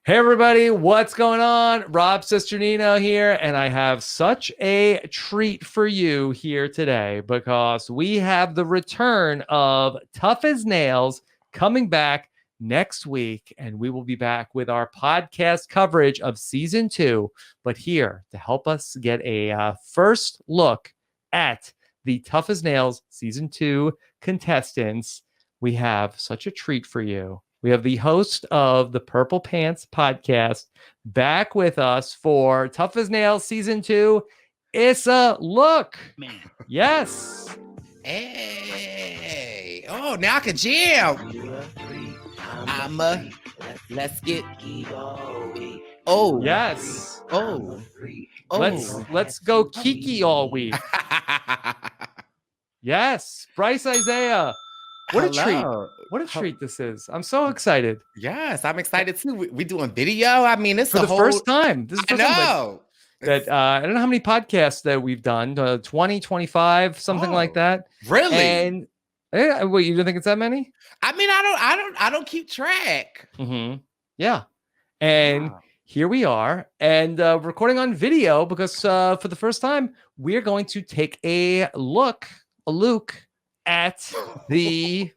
Hey everybody, what's going on? Rob Cesternino here, and I have such a treat for you here today because we have the return of Tough as Nails coming back next week, and we will be back with our podcast coverage of season 2. But here to help us get a first look at the Tough as Nails season 2 contestants, we have such a treat for you. We have the host of the Purple Pants podcast back with us for Tough as Nails season 2, Issa Look. Man. Yes. Hey. Oh, now I can jam. Let's get. Oh. Yes. Oh. Let's go Kiki all week. Yes. Brice Izyah. What a treat. What a treat this is. I'm so excited. Yes, I'm excited too. We doing video. I mean, it's for the first time. This is the first time that I don't know how many podcasts that we've done, 20, 25, something like that. Really? And wait, you don't think it's that many? I mean, I don't keep track. Mm-hmm. Yeah. And here we are, and recording on video because for the first time, we're going to take a look at the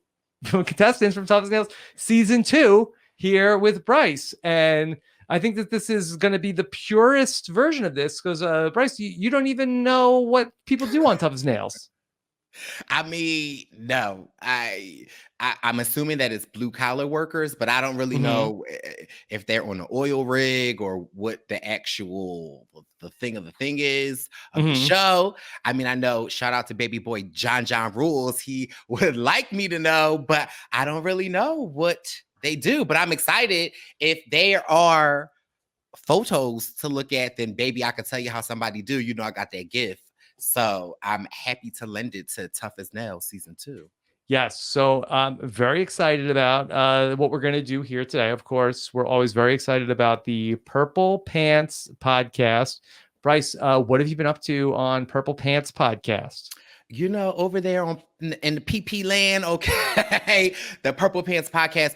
contestants from Tough as Nails season 2 here with Brice. And I think that this is going to be the purest version of this because Brice, you don't even know what people do on Tough as Nails. I mean, no, I'm assuming that it's blue collar workers, but I don't really know if they're on an oil rig or what the actual the thing is of the show. I mean, I know, shout out to baby boy John Rules. He would like me to know, but I don't really know what they do. But I'm excited. If there are photos to look at, then baby, I can tell you how somebody do. You know, I got that gift. So I'm happy to lend it to Tough as Nails season 2. Yes. So I'm very excited about what we're going to do here today. Of course, we're always very excited about the Purple Pants podcast. Brice, what have you been up to on Purple Pants podcast? You know, over there in the PP land, okay, the Purple Pants podcast,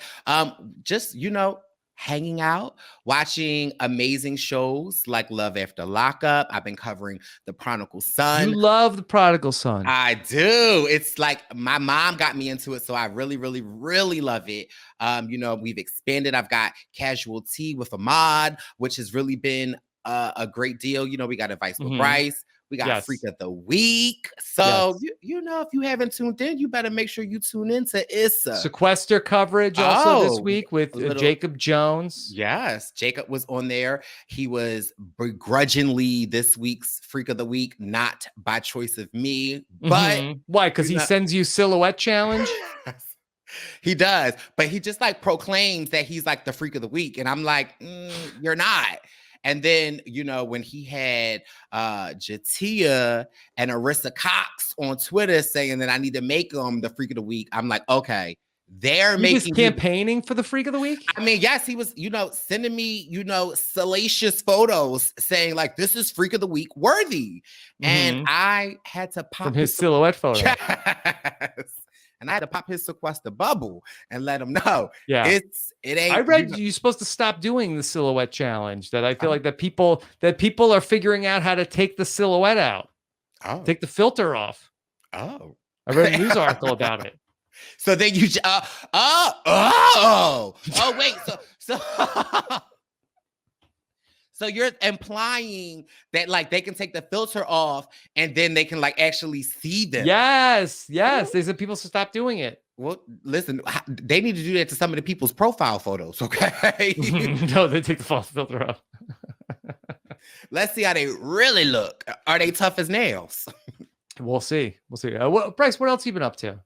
just, you know, hanging out, watching amazing shows like Love After Lockup. I've been covering The Prodigal Son. You love The Prodigal Son. I do. It's like my mom got me into it, so I really, really, really love it. You know, we've expanded. I've got Casual Tea with Ahmad, which has really been a great deal. You know, we got Advice with Brice. We got Freak of the Week. So, you know, if you haven't tuned in, you better make sure you tune in to Issa. Sequester coverage also this week with Jacob Jones. Yes, Jacob was on there. He was begrudgingly this week's Freak of the Week, not by choice of me. But why? Because he sends you silhouette challenge? He does. But he just like proclaims that he's like the Freak of the Week. And I'm like, you're not. And then, you know, when he had Jatia and Arissa Cox on Twitter saying that I need to make him the Freak of the Week, I'm like, okay, they're making campaigning for the Freak of the Week. I mean, yes, he was, you know, sending me, you know, salacious photos saying like, this is Freak of the Week worthy. And I had to pop from his silhouette photo. Yes. And I had to pop his sequester bubble and let him know. Yeah, it ain't. I read you're supposed to stop doing the silhouette challenge. That I feel like that people are figuring out how to take the silhouette out, take the filter off. I read a news article about it. So then you wait, so so you're implying that like they can take the filter off and then they can like actually see them. Yes. They said people should stop doing it. Well, listen, they need to do that to some of the people's profile photos, okay? No, they take the false filter off. Let's see how they really look. Are they tough as nails? We'll see. Brice, what else have you been up to?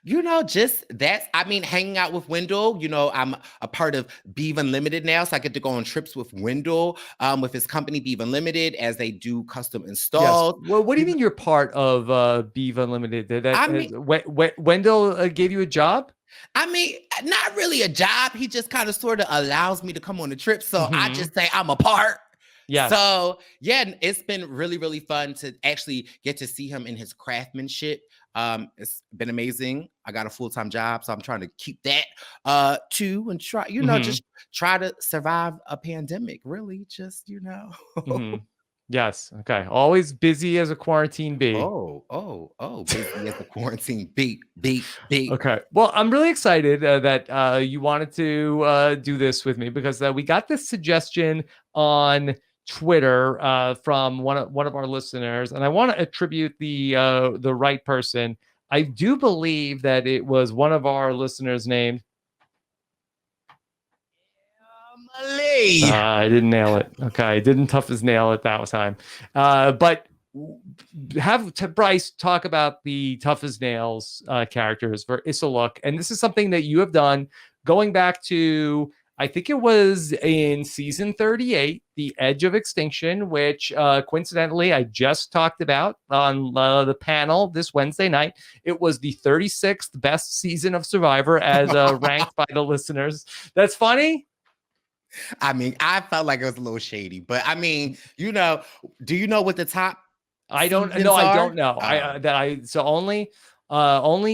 You know, just that's, I mean, hanging out with Wendell. You know, I'm a part of Beeve Unlimited now, so I get to go on trips with Wendell, with his company Beeve Unlimited, as they do custom installs. Yes. Well, what do you mean you're part of Beeve Unlimited? Wendell gave you a job? I mean, not really a job. He just kind of sort of allows me to come on the trip. So I just say I'm a part. Yes. So yeah, it's been really, really fun to actually get to see him in his craftsmanship. It's been amazing. I got a full-time job, so I'm trying to keep that too and try, just try to survive a pandemic. Really, just Yes. Okay. Always busy as a quarantine bee. busy as a quarantine beat. Okay. Well, I'm really excited that you wanted to do this with me because we got this suggestion on Twitter from one of our listeners, and I want to attribute the right person. I do believe that it was one of our listeners named. I didn't nail it. Okay, I didn't tough as nail it that time. But have Brice talk about the tough as nails characters for Issa Look, and this is something that you have done going back to, I think it was in season 38, The Edge of Extinction, which coincidentally I just talked about on the panel this Wednesday night. It was the 36th best season of Survivor as ranked by the listeners. That's funny. I mean, I felt like it was a little shady, but I mean, do you know what the top? I don't know. I don't know. So only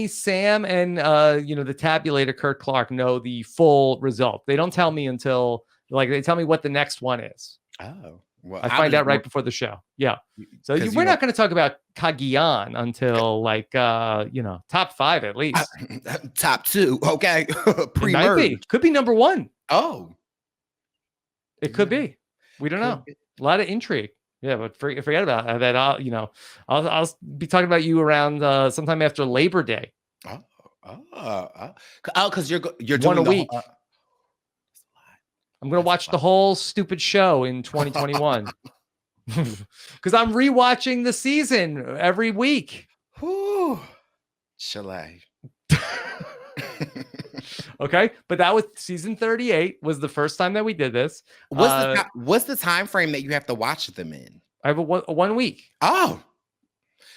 Sam and the tabulator Kurt Clark know the full result. They don't tell me until they tell me what the next one is. Oh, well, I find out right before the show. Yeah. So we're not going to talk about Cagayan until top 5 at least. Top 2. Okay. Pre-merge. Could be number 1. Oh. It could be. We don't know. A lot of intrigue. Yeah, but forget about that. I'll be talking about you around sometime after Labor Day. Because you're doing 1 a week. I'm gonna watch the whole stupid show in 2021 because I'm rewatching the season every week. Whew. Shall I? Okay, but that was season 38 was the first time that we did this. What's the time frame that you have to watch them in? I have a 1 week. Oh,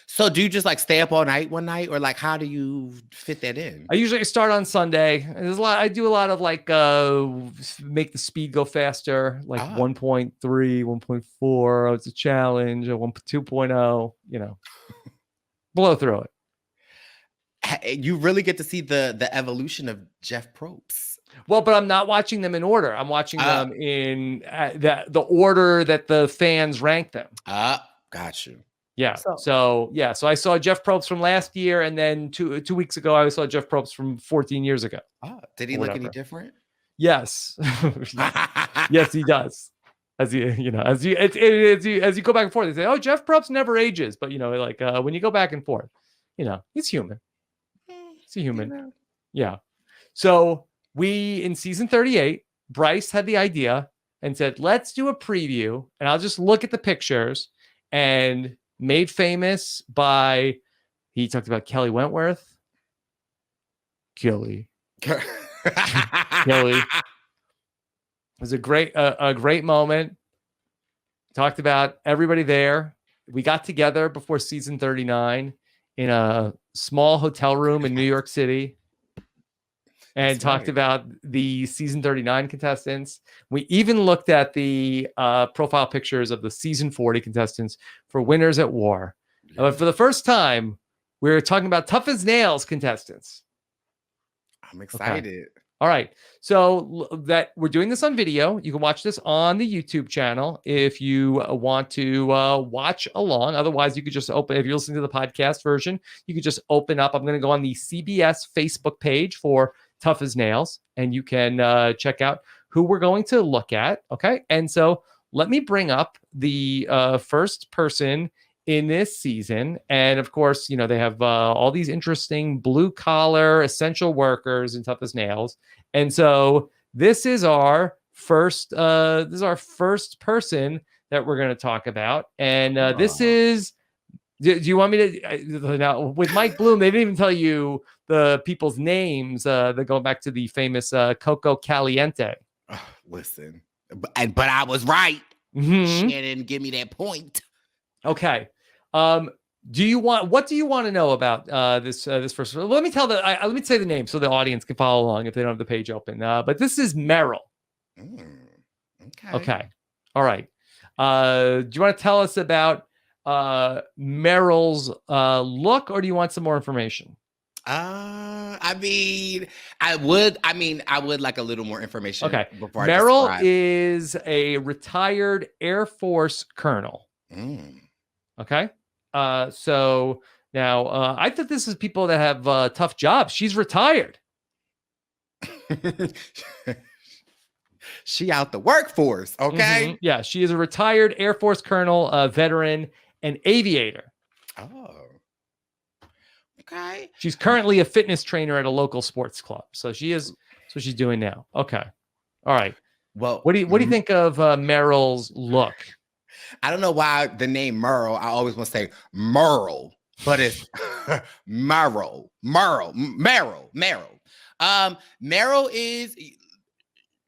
so do you just stay up all night one night, or how do you fit that in? I usually start on Sunday. I do a lot of make the speed go faster, 1.3, 1.4. It's a challenge, a 2.0. Blow through it. You really get to see the evolution of Jeff Probst. Well, but I'm not watching them in order. I'm watching them in the order that the fans rank them. Got you. Yeah. So I saw Jeff Probst from last year, and then two weeks ago I saw Jeff Probst from 14 years ago. Did he look any different? Yes. Yes, he does. As you go back and forth, they say, "Oh, Jeff Probst never ages," but when you go back and forth, he's human. He's a human. Yeah. So we, in season 38, Brice had the idea and said, let's do a preview. And I'll just look at the pictures. And made famous by, he talked about Kelly Wentworth. Kelly. It was a great moment. Talked about everybody there. We got together before season 39 in a small hotel room in New York City and talked about the season 39 contestants. We even looked at the profile pictures of the season 40 contestants for Winners at War. For the first time, we were talking about tough as nails contestants. I'm excited. Okay. All right. So that we're doing this on video. You can watch this on the YouTube channel if you want to watch along. Otherwise, you could just open, if you're listening to the podcast version, you could just open up. I'm going to go on the CBS Facebook page for Tough as Nails, and you can check out who we're going to look at. Okay. And so let me bring up the first person in this season. And of course, they have all these interesting blue collar essential workers in Tough as Nails. And so this is our first person that we're going to talk about. And this is, do you want me to, now with Mike Bloom, they didn't even tell you the people's names. They're going back to the famous Coco Caliente. Listen, but I was right. Mm-hmm. Shannon, give me that point. Okay. What do you want to know about this first? Let me say the name so the audience can follow along if they don't have the page open. But this is Merle. Okay. All right. Do you want to tell us about Merle's look, or do you want some more information? I would like a little more information. Okay. Before I Merle describe. is a retired Air Force colonel. Okay. So now I thought this is people that have tough jobs. She's retired. She out the workforce. Okay. Yeah, she is a retired Air Force colonel, veteran, and aviator. Oh. Okay. She's currently a fitness trainer at a local sports club. So she is. That's what she's doing now. Okay. All right. Well, what do you think of Merle's look? I don't know why the name Merle. I always want to say Merle, but it's Merle. Merle is.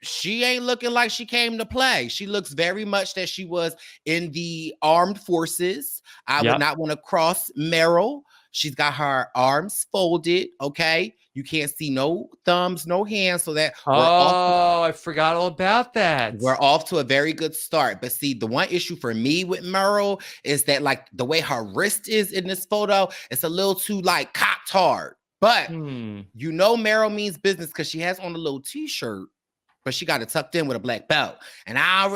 She ain't looking like she came to play. She looks very much that she was in the armed forces. I would not want to cross Merle. She's got her arms folded. Okay. You can't see no thumbs, no hands. So that I forgot all about that. We're off to a very good start. But see, the one issue for me with Merle is that like the way her wrist is in this photo, it's a little too like cocked hard. But you know Merle means business because she has on a little t-shirt, but she got it tucked in with a black belt. And I don't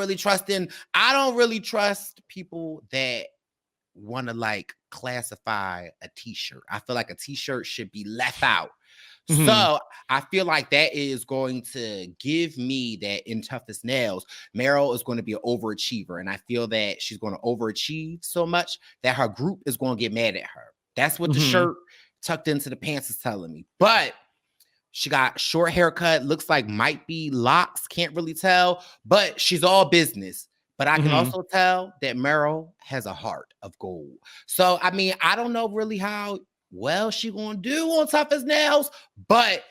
really trust people that want to like classify a t-shirt. I feel like a t-shirt should be left out. So I feel like that is going to give me that in Tough as Nails, Merle is going to be an overachiever. And I feel that she's going to overachieve so much that her group is going to get mad at her. That's what the shirt tucked into the pants is telling me. But she got short haircut, looks like might be locks, can't really tell, but she's all business. But I can also tell that Merle has a heart of gold. So, I mean, I don't know really how well she gonna do on Tough as Nails, but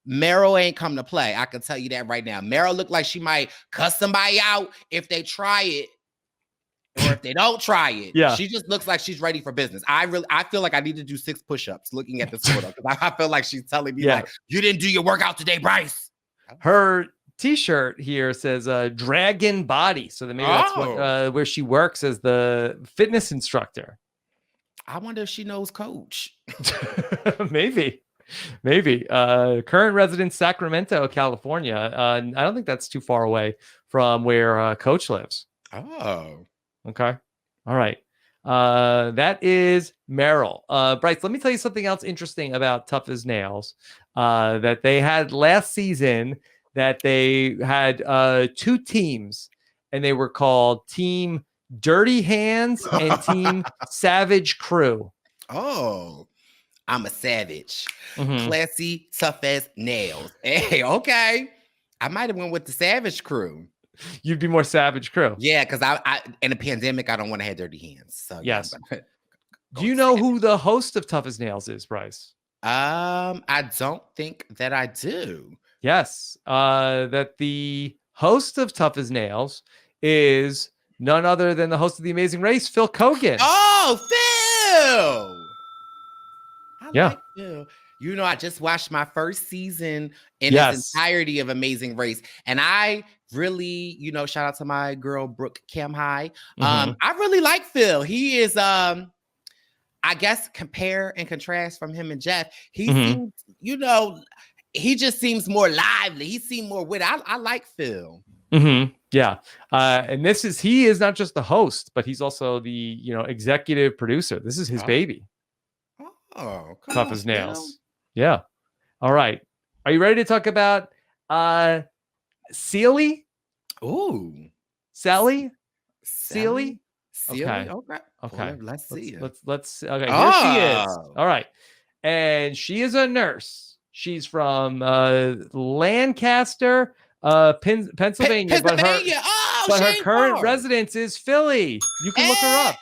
Merle ain't come to play. I can tell you that right now. Merle look like she might cuss somebody out if they try it. Or if they don't try it, she just looks like she's ready for business. I feel like I need to do 6 push-ups looking at this photo because I feel like she's telling me like, you didn't do your workout today, Brice. Her t-shirt here says Dragon Body. So maybe that's where she works as the fitness instructor. I wonder if she knows Coach. Maybe. Current resident Sacramento, California. I don't think that's too far away from where Coach lives. Oh. Okay. All right. That is Merle. Brice, let me tell you something else interesting about Tough as Nails that they had last season, that they had 2 teams, and they were called Team Dirty Hands and Team Savage Crew. Oh, I'm a savage. Classy, tough as nails. Hey, okay. I might have went with the Savage Crew. You'd be more Savage Crew. Yeah, because I in a pandemic, I don't want to have dirty hands. So yes. Do you know who the host of Tough as Nails is, Brice? I don't think that I do. Yes. That the host of Tough as Nails is none other than the host of The Amazing Race, Phil Kogan. Oh, Phil! Like Phil. You know, I just watched my first season in its entirety of Amazing Race. And I really, shout out to my girl, Brooke Camhigh. I really like Phil. He is, I guess, compare and contrast from him and Jeff. He seems, he just seems more lively. He seems more wit. I like Phil. Yeah. And he is not just the host, but he's also the, executive producer. This is his baby. Oh, Tough as Nails. Phil. Yeah. All right. Are you ready to talk about Celie? Ooh. Sally? Celie? Okay. Okay. Let's see. Let's okay. Here she is. All right. And she is a nurse. She's from Lancaster, Pennsylvania. But her current residence is Philly. You can look her up.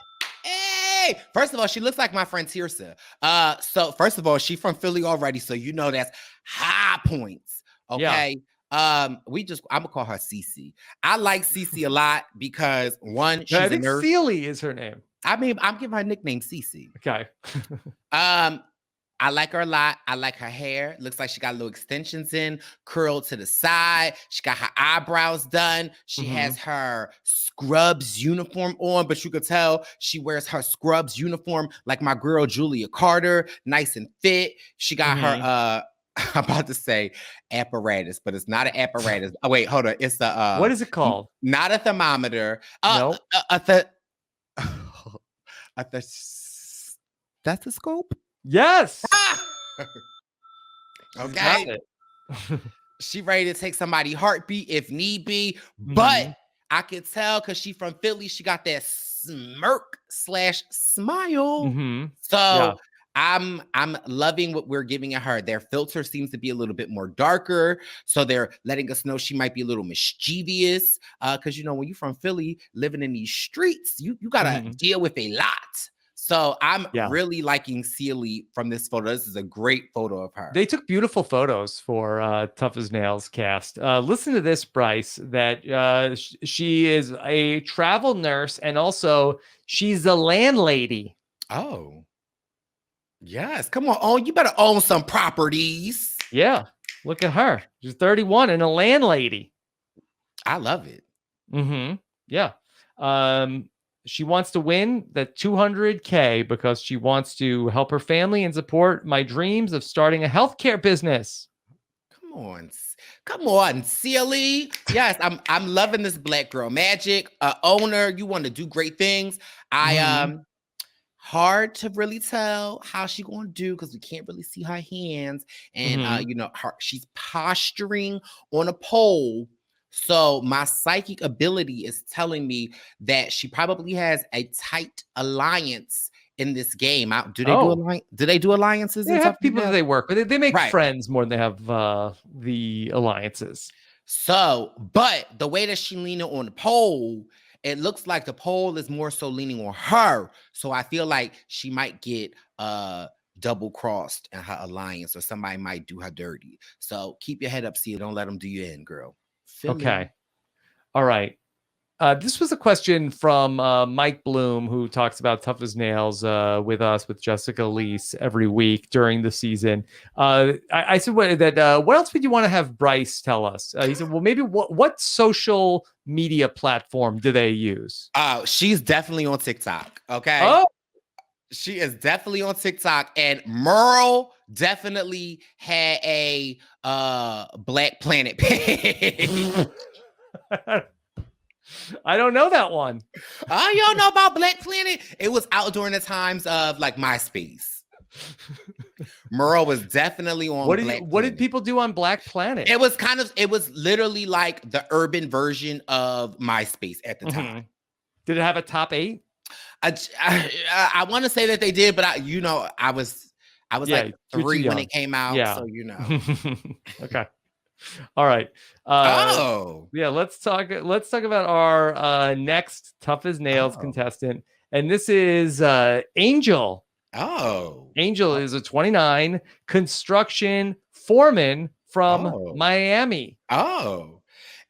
Hey, first of all, she looks like my friend Tirsa. So first of all, she's from Philly already, so that's high points. Okay. Yeah. I'm gonna call her Cece. I like Cece a lot because one, she's I think Celie is her name. I mean, I'm giving her nickname Cece. Okay. I like her a lot. I like her hair. Looks like she got little extensions in, curled to the side. She got her eyebrows done. She has her Scrubs uniform on, but you could tell she wears her Scrubs uniform like my girl Julia Carter, nice and fit. She got her I'm about to say apparatus, but it's not an apparatus. Oh, wait, hold on. It's a what is it called? Not a thermometer. No. A stethoscope? Yes. Okay. She ready to take somebody's heartbeat if need be, but I could tell because she from Philly, she got that smirk / smile. So I'm loving what we're giving at her. Their filter seems to be a little bit more darker, so they're letting us know she might be a little mischievous. Because you know, when you're from Philly, living in these streets, you gotta deal with a lot. So I'm really liking Celie from this photo. This is a great photo of her. They took beautiful photos for Tough as Nails cast. Listen to this, Brice, that she is a travel nurse and also she's a landlady. Oh. Yes. Come on. Oh, you better own some properties. Yeah. Look at her. She's 31 and a landlady. I love it. Yeah. She wants to win the $200K because she wants to help her family and support my dreams of starting a healthcare business. Come on, Celie. Yes, I'm loving this Black Girl Magic. Owner, you want to do great things. Hard to really tell how she gonna do because we can't really see her hands, and you know, she's posturing on a pole. So my psychic ability is telling me that she probably has a tight alliance in this game. Do they do alliances? They have people that they work with. They make friends more than they have the alliances. So, but the way that she leaning on the pole, it looks like the pole is more so leaning on her. So I feel like she might get double crossed in her alliance, or somebody might do her dirty. So keep your head up, Sia. Don't let them do you in, girl. Okay. All right. This was a question from Mike Bloom, who talks about Tough as Nails with us, with Jessica Leese every week during the season. I said, what else would you want to have Brice tell us? He said, well, maybe what social media platform do they use? She's definitely on TikTok. Okay. Oh, she is definitely on TikTok, and Merle definitely had a Black Planet page. I don't know that one. Oh, you don't know about Black Planet? It was out during the times of like MySpace. Merle was definitely on what did people do on Black Planet? It was literally like the urban version of MySpace at the time. Did it have a top 8? I want to say that they did, but I was like 3 when it came out. Yeah. So Okay. All right. Yeah, let's talk about our next Tough as Nails contestant. And this is Angel. Angel is a 29 construction foreman from Miami.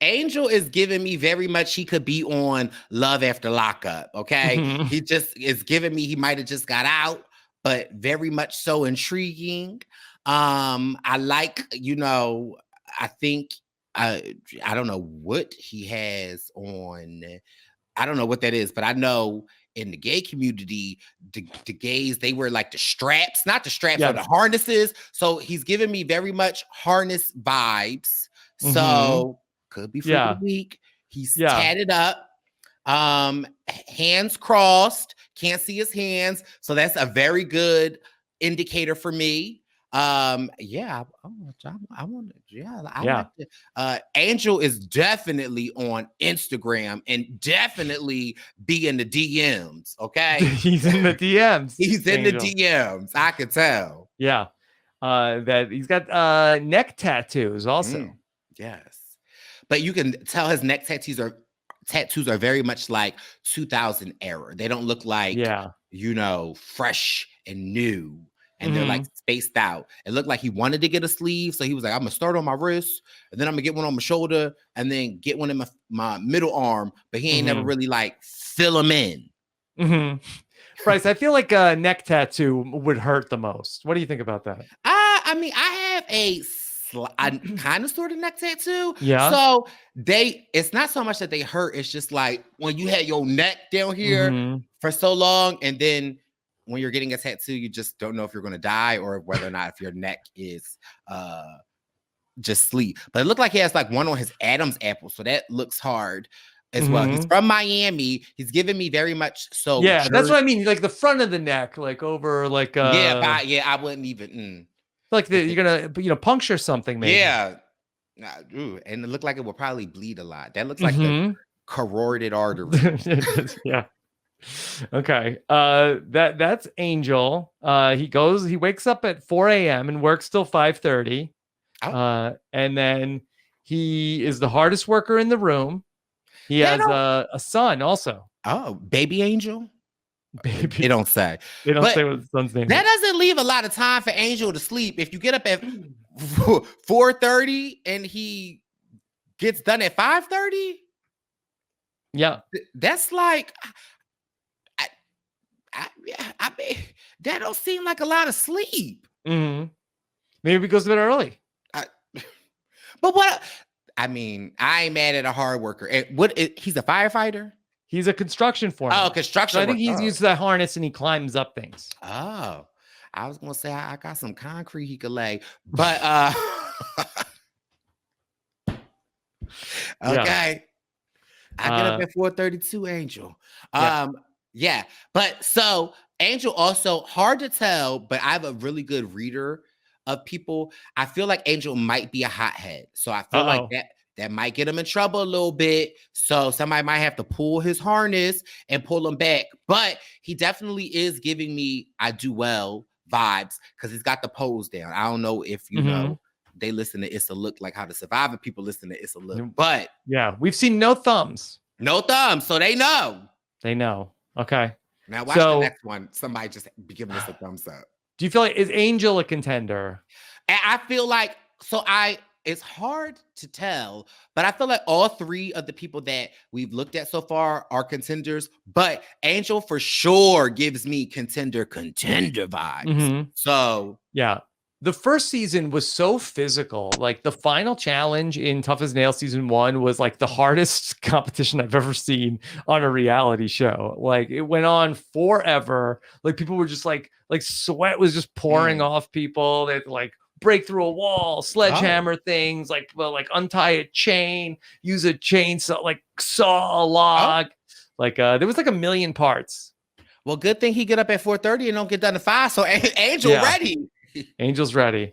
Angel is giving me very much he could be on Love After Lockup. Okay. He just is giving me he might have just got out, but very much so intriguing. I like, I think I don't know what he has on. I don't know what that is, but I know in the gay community, the gays, they wear like the straps, not the straps, but the harnesses. So he's giving me very much harness vibes. So could be for the week. He's tatted up, hands crossed, can't see his hands. So that's a very good indicator for me. I want to. Angel is definitely on Instagram and definitely be in the DMs. Okay, he's in the DMs. He's in Angel. The DMs. I could tell. Yeah, that he's got neck tattoos also. Yes, but you can tell his neck tattoos are very much like 2000 era. They don't look like fresh and new. And they're like spaced out. It looked like he wanted to get a sleeve. So he was like, I'm going to start on my wrist, and then I'm going to get one on my shoulder, and then get one in my middle arm. But he ain't never really like fill them in. Brice, I feel like a neck tattoo would hurt the most. What do you think about that? I mean, I have a kind of sort of neck tattoo. Yeah. So it's not so much that they hurt. It's just like when you had your neck down here for so long, and then when you're getting a tattoo, you just don't know if you're going to die or whether or not if your neck is just sleep. But it looked like he has like one on his Adam's apple, so that looks hard as well. He's from Miami. He's giving me very much so. Yeah, that's what I mean. Like the front of the neck, like over, like I wouldn't even. Like you're gonna puncture something, maybe. Yeah. And it looked like it would probably bleed a lot. That looks like the carotid artery. Yeah. Okay. That's Angel. He wakes up at 4 a.m. and works till 5:30. And then he is the hardest worker in the room. He has a son also. Oh, baby Angel. Baby. They don't say. They don't say what the son's name That is. doesn't leave a lot of time for Angel to sleep. If you get up at 4:30 and he gets done at 5:30, yeah, that's like, I mean, that don't seem like a lot of sleep. Maybe he goes to bed early. But what? I mean, I ain't mad at a hard worker. He's a firefighter. He's a construction foreman. Oh, construction. So I think he's used that harness and he climbs up things. Oh, I was gonna say I got some concrete he could lay, but okay. I get up at 4:32, Angel. Yeah, but so Angel also hard to tell, but I have a really good reader of people. I feel like Angel might be a hothead, so I feel like that might get him in trouble a little bit. So somebody might have to pull his harness and pull him back. But he definitely is giving me I do well vibes because he's got the pose down. I don't know if you know they listen to Issa Look, like how the Survivor people listen to Issa Look. But yeah, we've seen no thumbs. No thumbs, so they know. They know. Okay. Now watch the next one. Somebody just be giving us a thumbs up. Do you feel like is Angel a contender? And I feel like it's hard to tell, but I feel like all three of the people that we've looked at so far are contenders, but Angel for sure gives me contender vibes. So yeah. The first season was so physical. Like the final challenge in Tough as Nails season 1 was like the hardest competition I've ever seen on a reality show. Like it went on forever. Like people were just like sweat was just pouring off people. They'd like break through a wall, sledgehammer things, like untie a chain, use a chainsaw, like saw a log. Like there was like a million parts. Well, good thing he get up at 4:30 and don't get done at 5. So Angel ready. Angel's ready.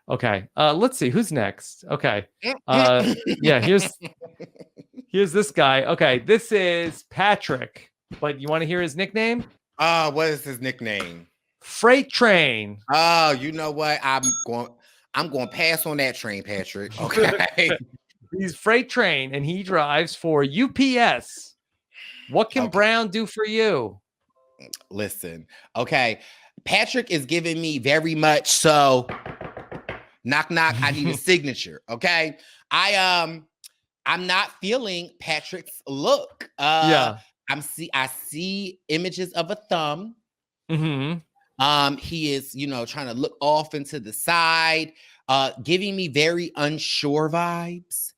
Okay. Let's see who's next. Okay. Yeah, here's this guy. Okay, this is Patrick. But you want to hear his nickname? What is his nickname? Freight Train. Oh, you know what? I'm going to pass on that train, Patrick. Okay. He's Freight Train and he drives for UPS. What can Brown do for you? Listen. Okay. Patrick is giving me very much so knock knock. I need a signature. Okay. I'm not feeling Patrick's look. I see images of a thumb. He is, trying to look off into the side, giving me very unsure vibes.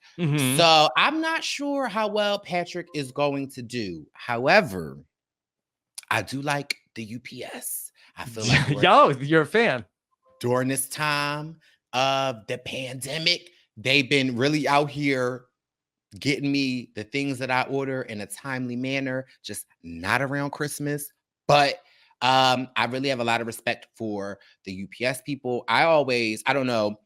So I'm not sure how well Patrick is going to do. However, I do like the UPS. I feel like you're a fan. During this time of the pandemic, they've been really out here getting me the things that I order in a timely manner, just not around Christmas. But I really have a lot of respect for the UPS people. I don't know,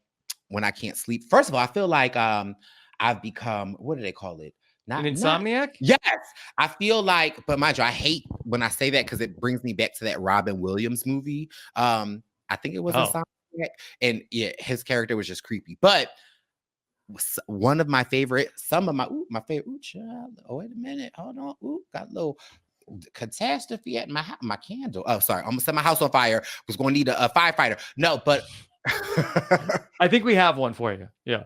when I can't sleep. First of all, I feel like I've become, what do they call it? An insomniac? Yes. I feel like, but mind you, I hate when I say that because it brings me back to that Robin Williams movie. I think it was Insomniac. And yeah, his character was just creepy. But one of my favorite, my favorite, child. Oh, wait a minute. Hold on. Got a little catastrophe at my candle. Oh, sorry. I'm going to set my house on fire. Was going to need a firefighter. No, but I think we have one for you. Yeah.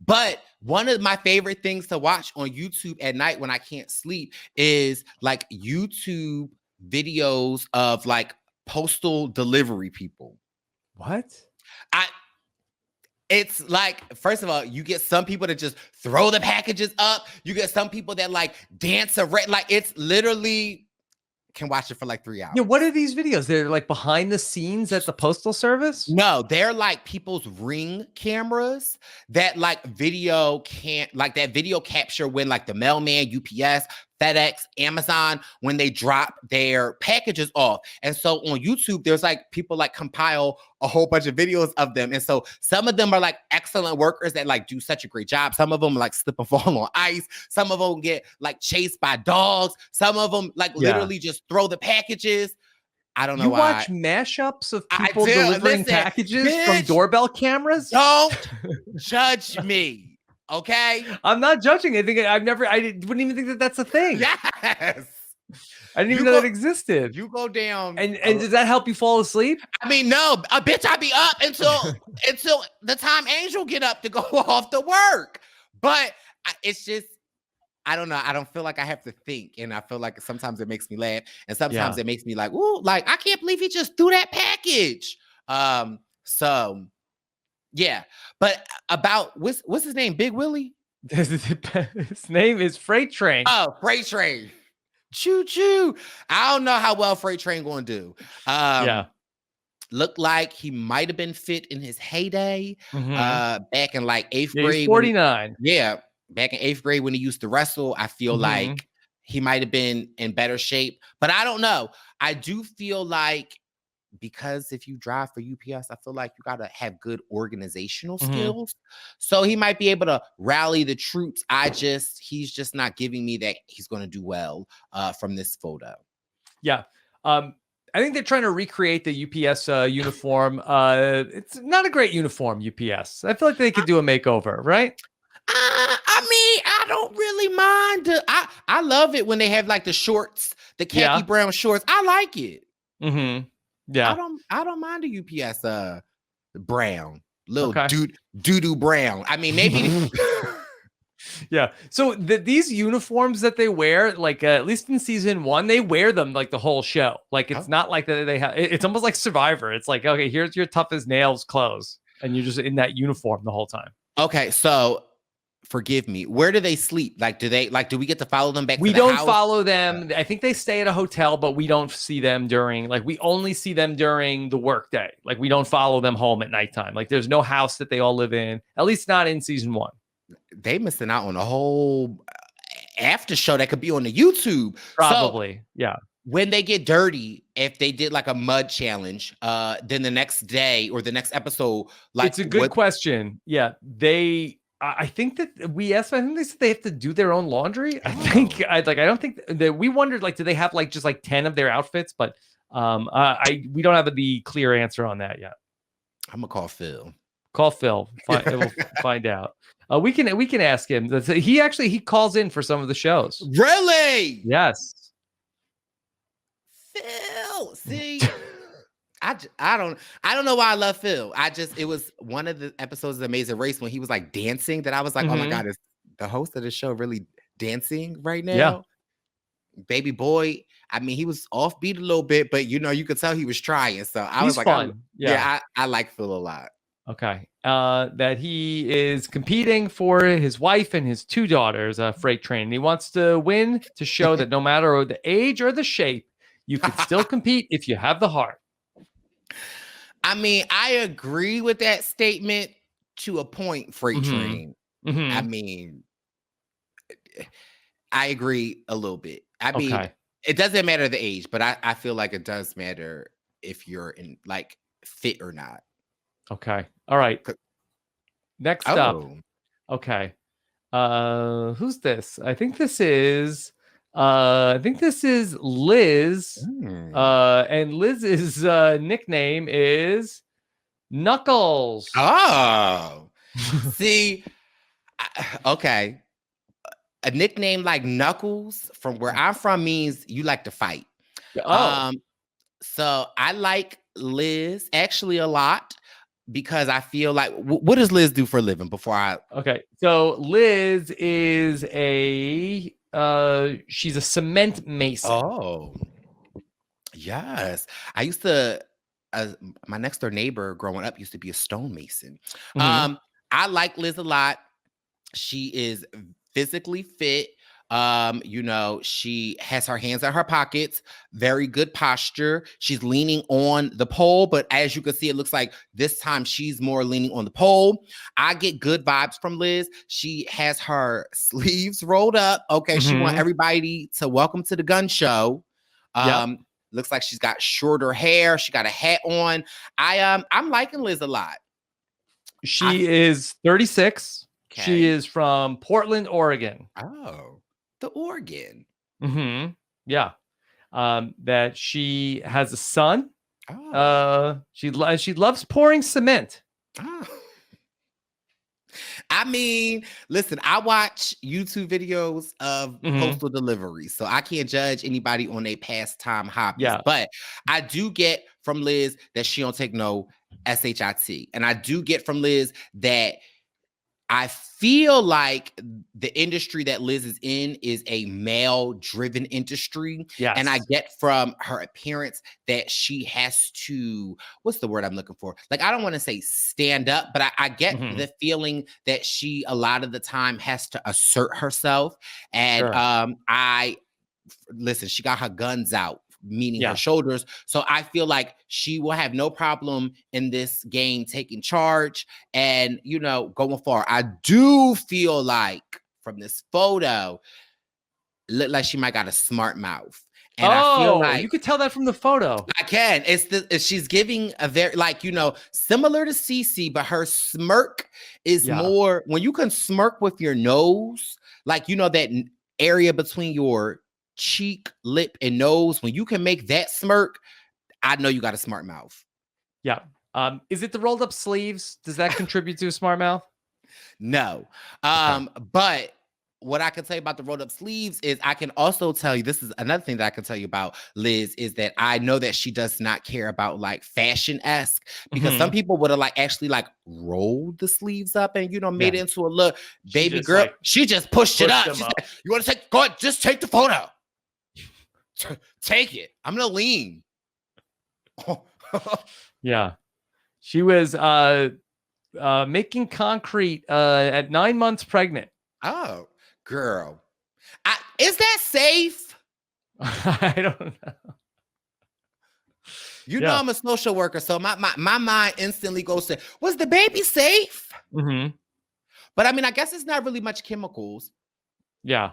But one of my favorite things to watch on YouTube at night when I can't sleep is like YouTube videos of like postal delivery people. What? It's like, first of all, you get some people that just throw the packages up. You get some people that like dance around. Like, it's literally, can watch it for like 3 hours. Yeah, what are these videos? They're like behind the scenes at the postal service? No, they're like people's Ring cameras that like video can't, like that video capture when like the mailman, UPS, FedEx, Amazon, when they drop their packages off. And so on YouTube, there's like people like compile a whole bunch of videos of them. And so some of them are like excellent workers that like do such a great job. Some of them like slip and fall on ice. Some of them get like chased by dogs. Some of them like literally just throw the packages. I don't know why. You watch mashups of people delivering packages from doorbell cameras? Don't judge me, okay? I'm not judging. I wouldn't even think that that's a thing. Yes. I didn't even know that existed. You go down. And does that help you fall asleep? I mean, no, bitch, I be up until the time Angel get up to go off to work. But it's just, I don't know. I don't feel like I have to think. And I feel like sometimes it makes me laugh. And sometimes it makes me like, ooh, like, I can't believe he just threw that package. So yeah. But about what's his name? Big Willie? His name is Freight Train. Oh, Freight Train. Choo choo. I don't know how well Freight Train gonna do. Looked like he might have been fit in his heyday. Back in like 8th grade. He's 49. Back in 8th grade when he used to wrestle, I feel like he might have been in better shape, but I don't know. I do feel like, because if you drive for UPS, I feel like you got to have good organizational skills. So he might be able to rally the troops. He's just not giving me that he's going to do well from this photo. Yeah. I think they're trying to recreate the UPS uniform. It's not a great uniform, UPS. I feel like they could do a makeover, right? I mean, I don't really mind. I love it when they have like the shorts, the khaki brown shorts. I like it. Yeah. I don't mind the UPS brown, little doo-doo brown. I mean, maybe. Yeah. So these uniforms that they wear, like at least in season 1, they wear them like the whole show. Like it's not like that they have. It's almost like Survivor. It's like, okay, here's your tough as nails clothes, and you're just in that uniform the whole time. Okay, so forgive me. Where do they sleep? Like, do we get to follow them back? We don't follow them. I think they stay at a hotel, but we don't see them we only see them during the workday. Like, we don't follow them home at nighttime. Like, there's no house that they all live in, at least not in season 1. They missing out on a whole after show that could be on the YouTube. Probably. Yeah. When they get dirty, if they did like a mud challenge, then the next day or the next episode, like, it's a good question. Yeah. I think that I think they said they have to do their own laundry. I don't think that we wondered, like, do they have like just like 10 of their outfits? But we don't have the clear answer on that yet. I'm gonna call Phil. We'll find out. We can ask him. He calls in for some of the shows. Really? Yes. Phil, see. I don't know why I love Phil. It was one of the episodes of Amazing Race when he was like dancing that I was like, oh my God, is the host of the show really dancing right now? Yeah. Baby boy. I mean, he was offbeat a little bit, but you could tell he was trying. So I was like, fun. I like Phil a lot. Okay. That he is competing for his wife and his 2 daughters, Freight Train. He wants to win to show that no matter the age or the shape, you can still compete if you have the heart. I mean, I agree with that statement to a point, Freight Train. I mean, I agree a little bit. I mean, it doesn't matter the age, but I feel like it does matter if you're in like fit or not. Okay. All right. Next up. Okay. Who's this? I think this is Liz. And Liz's nickname is Knuckles. Oh. See, okay. A nickname like Knuckles from where I'm from means you like to fight. So I like Liz actually a lot because I feel like, what does Liz do for a living Okay. So Liz is she's a cement mason. Oh. Yes. I used to my next door neighbor growing up used to be a stonemason. Hmm. I like Liz a lot. She is physically fit. She has her hands in her pockets, very good posture. She's leaning on the pole, but as you can see, it looks like this time she's more leaning on the pole. I get good vibes from Liz. She has her sleeves rolled up. Okay, she want Hmm. everybody to welcome to the gun show. Yep. Looks like she's got shorter hair. She got a hat on. I'm liking Liz a lot. She is 36. She Okay. is from Portland, Oregon. Oh, the organ. Hmm. Yeah. That she has a son. Oh. She loves pouring cement. Oh. I mean, listen, I watch YouTube videos of Hmm. postal deliveries, so I can't judge anybody on their pastime hobbies. Yeah. But I do get from Liz that she don't take no SHIT. And I do get from Liz that I feel like the industry that Liz is in is a male-driven industry, and I Yes. get from her appearance that she has to, what's the word I'm looking for? Like, I don't want to say stand up, but I get Hmm. the feeling that she a lot of the time has to assert herself. And Sure. I listen, she got her guns out, meaning her Yeah. shoulders. So I feel like she will have no problem in this game taking charge and, going far. I do feel like from this photo, look like she might got a smart mouth. And I feel Oh, like you could tell that from the photo. I can. She's giving a very similar to Cece, but her smirk is Yeah. more when you can smirk with your nose, like that area between your cheek, lip, and nose. When you can make that smirk, I know you got a smart mouth. Yeah. Is it the rolled up sleeves? Does that contribute to a smart mouth? No. Okay. But what I can tell you about the rolled up sleeves is I can also tell you, this is another thing that I can tell you about Liz, is that I know that she does not care about like fashion-esque, because some Hmm. people would have actually rolled the sleeves up and made Yeah. it into a look. She Baby just girl, like she just pushed it pushed up. them She up. said, you want to go ahead, just take the photo. Take it. I'm gonna lean. Yeah. She was making concrete at 9 months pregnant. Oh, girl. Is that safe? I don't know. Yeah. I'm a social worker, so my mind instantly goes to, was the baby safe? Hmm. But I mean, I guess it's not really much chemicals. Yeah.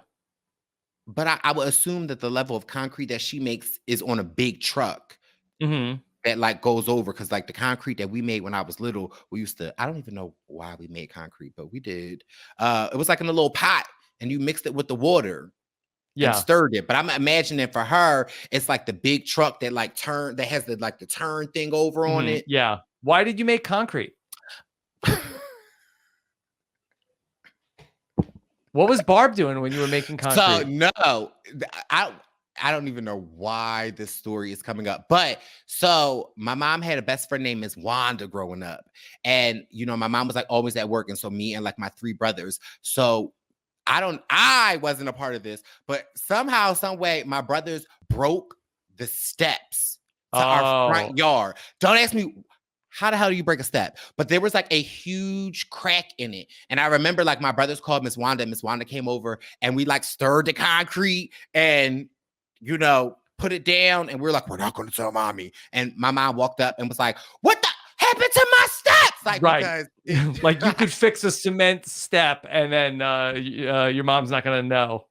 But I would assume that the level of concrete that she makes is on a big truck Hmm. that goes over, because the concrete that we made when I was little, we used to, I don't even know why we made concrete, but we did. It was in a little pot and you mixed it with the water and Yeah. stirred it. But I'm imagining for her, it's the big truck that that has the turn thing over on Hmm. it. Yeah. Why did you make concrete? What was Barb doing when you were making So concrete? no, I don't even know why this story is coming up. But so my mom had a best friend named Miss Wanda growing up. And my mom was always at work. And so me and my three brothers. So I wasn't a part of this, but somehow, some way, my brothers broke the steps to our Oh, front yard. Don't ask me how the hell do you break a step? But there was a huge crack in it. And I remember my brothers called Miss Wanda. Miss Wanda came over and we stirred the concrete and, put it down. And we were we're not going to tell mommy. And my mom walked up and was what the happened to my steps? right. Because You could fix a cement step and then your mom's not going to know.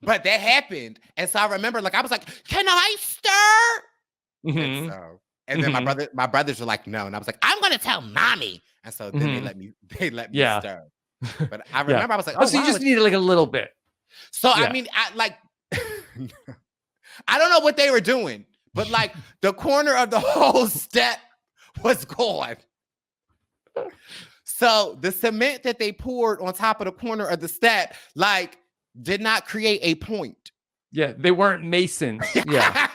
but that happened. And so I remember I was can I stir? And Hmm. so, and then Hmm. my brothers were no. And I was I'm going to tell mommy. And so then Hmm. they let me Yeah. stir. But I Yeah. remember I was Oh, oh, so you wow. just needed a little bit. So, I Yeah. mean, I don't know what they were doing, but the corner of the whole step was gone. So the cement that they poured on top of the corner of the step, did not create a point. Yeah. They weren't masons. Yeah.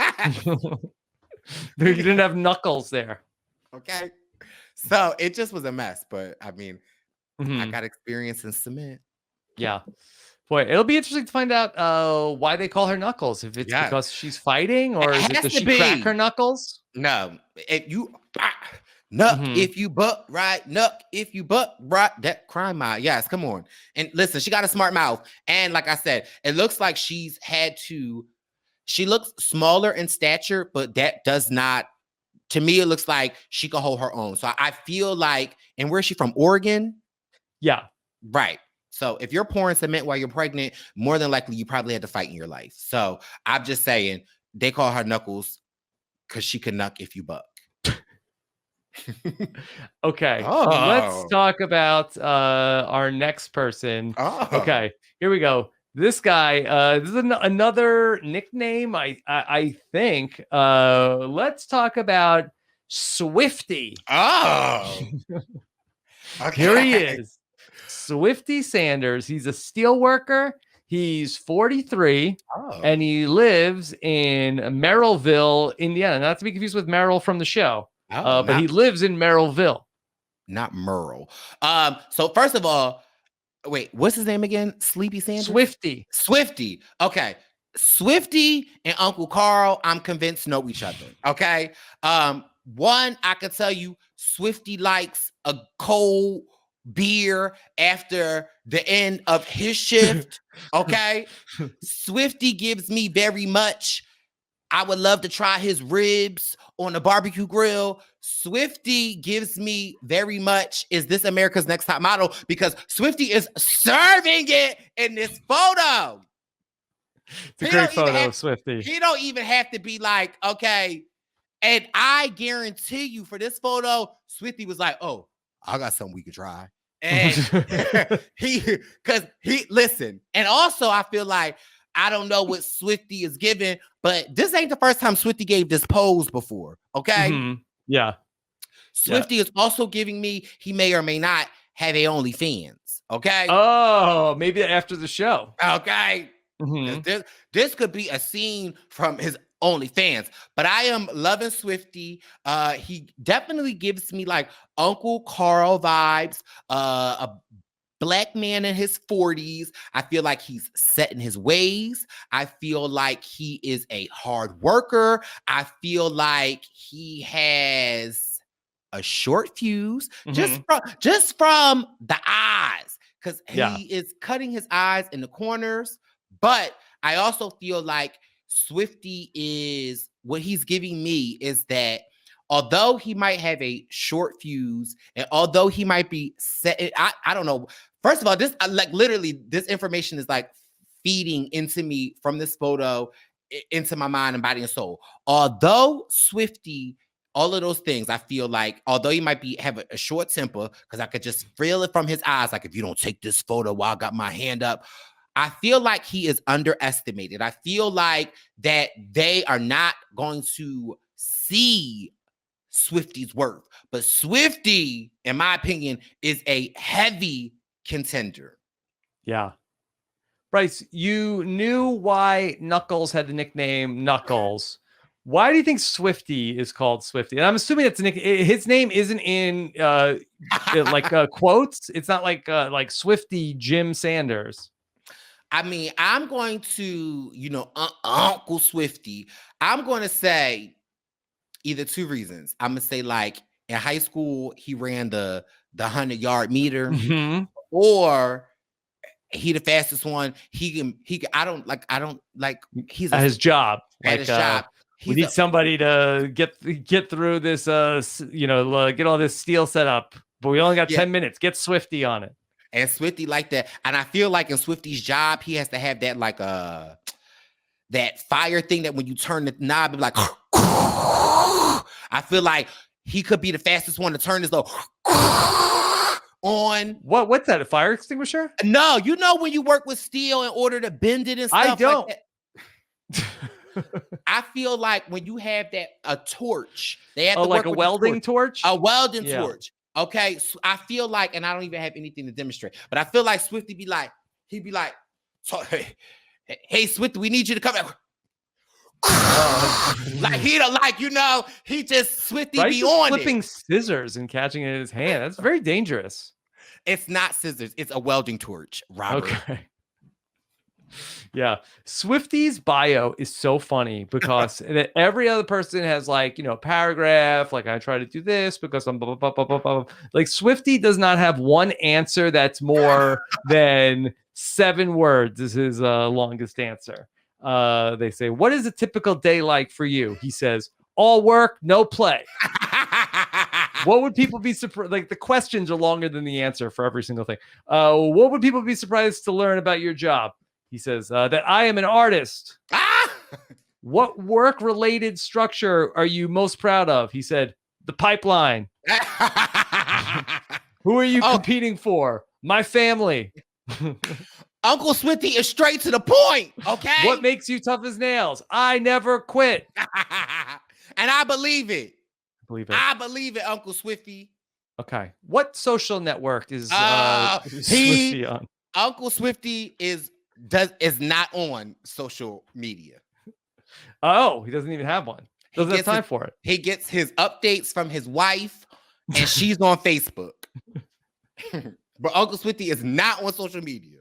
You didn't have knuckles there. Okay. So it just was a mess. But I mean, I Hmm. got experience in cement. Yeah. Boy, it'll be interesting to find out why they call her Knuckles. If it's Yeah, because she's fighting, or it is it has does to she crack her be. knuckles? No, if you nuck Mm-hmm. if you buck right, nuck if you buck right. That crime mouth, yes, come on. And listen, she got a smart mouth, and like I said, it looks like she's had to. She looks smaller in stature, but that does not. To me, it looks like she can hold her own. So I feel like, and where's she from? Oregon, Yeah. right? So if you're pouring cement while you're pregnant, more than likely you probably had to fight in your life. So I'm just saying they call her Knuckles because she can knuck if you buck. Okay. Let's Oh, talk about our next person. oh, Okay. Here we go. This guy, this is another nickname, I think. Let's talk about Swifty. oh. Here he Okay. is. Swifty Sanders. He's a steel worker. He's 43 Oh, and he lives in Merrillville, Indiana. Not to be confused with Merrill from the show. oh, But he lives in Merrillville. not Merle. So first of all, wait, what's his name again? Sleepy Sanders? Swifty. Swifty. Okay. Swifty and Uncle Carl, I'm convinced know each other. Okay. One, I can tell you, Swifty likes a cold beer after the end of his shift. Okay. Swifty gives me very much. I would love to try his ribs on the barbecue grill. Swifty gives me very much, is this America's Next Top Model? Because Swifty is serving it in this photo. It's a great photo of Swifty. He don't even have to be like, okay. And I guarantee you for this photo, Swifty was like, oh, I got something we could try. And listen. And also I feel like, I don't know what Swifty is giving, but this ain't the first time Swifty gave this pose before. Okay. Mm-hmm. Yeah. Swifty is also giving me, he may or may not have a OnlyFans. Okay. Oh, maybe after the show. Okay. Mm-hmm. This could be a scene from his OnlyFans, but I am loving Swifty. He definitely gives me like Uncle Carl vibes, a Black man in his 40s. I feel like he's set in his ways. I feel like he is a hard worker. I feel like he has a short fuse, just from the eyes, because he is cutting his eyes in the corners. But I also feel like Swifty is, what he's giving me is that although he might have a short fuse and although he might be set, I don't know. First of all, this like literally this information is like feeding into me from this photo into my mind and body and soul. Although Swifty, all of those things, I feel like, although he might have a short temper, because I could just feel it from his eyes, like if you don't take this photo while I got my hand up, I feel like he is underestimated. I feel like that they are not going to see Swifty's worth. But Swifty, in my opinion, is a heavy contender. Yeah. Brice, you knew why Knuckles had the nickname Knuckles. Why do you think Swifty is called Swifty? And I'm assuming it's his name isn't in quotes. It's not like Swifty Jim Sanders. I mean, I'm going to, Uncle Swifty. I'm going to say either two reasons. I'm gonna say like in high school he ran the 100-yard meter, or he the fastest one. He I don't like he's at his job. At his job. We need somebody to get through this. Get all this steel set up, but we only got 10 minutes. Get Swifty on it. And Swifty like that. And I feel like in Swifty's job, he has to have that like that fire thing that when you turn the knob, it's like. I feel like he could be the fastest one to turn this little on. What's that? A fire extinguisher? No, you know when you work with steel in order to bend it and stuff. I don't. Like that. I feel like when you have a torch, they have to like work a with welding torch. A welding torch. Okay, so I feel like, and I don't even have anything to demonstrate, but I feel like Swifty he'd be like, hey Swifty, we need you to come back. Like he just Swifty Brice be on flipping scissors and catching it in his hand. That's very dangerous. It's not scissors, it's a welding torch, Robert. Okay. Yeah. Swifty's bio is so funny because every other person has like, paragraph, like I try to do this because I'm blah, blah, blah, blah, blah, blah. Like Swifty does not have one answer that's more than 7 words is his longest answer. They say, what is a typical day like for you? He says, all work, no play. What would people be surprised? Like the questions are longer than the answer for every single thing. What would people be surprised to learn about your job? He says that I am an artist. What work-related structure are you most proud of? He said, the pipeline. Who are you competing for? My family. Uncle Swifty is straight to the point. Okay. What makes you tough as nails? I never quit. And I believe it. I believe it, Uncle Swifty. Okay. What social network is Swifty on? Uncle Swifty is not on social media. Oh, he doesn't even have one. Doesn't have time for it. He gets his updates from his wife, and she's on Facebook. But Uncle Swifty is not on social media.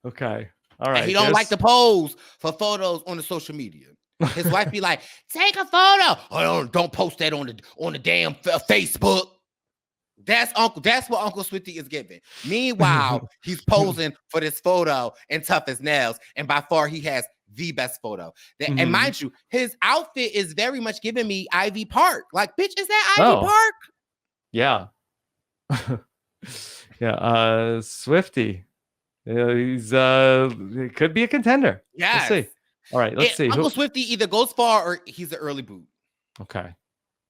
Okay. All right. And he don't like to pose for photos on the social media. His wife be like, take a photo. Oh, don't post that on the damn Facebook. That's what Uncle Swifty is giving. Meanwhile, he's posing for this photo in Tough as Nails, and by far he has the best photo. And mind you, his outfit is very much giving me Ivy Park. Like, bitch, is that Ivy Park? Yeah. Yeah. Swifty. He's it could be a contender. Yes. Let's see. All right, let's see. Uncle Swifty either goes far or he's an early boot. Okay.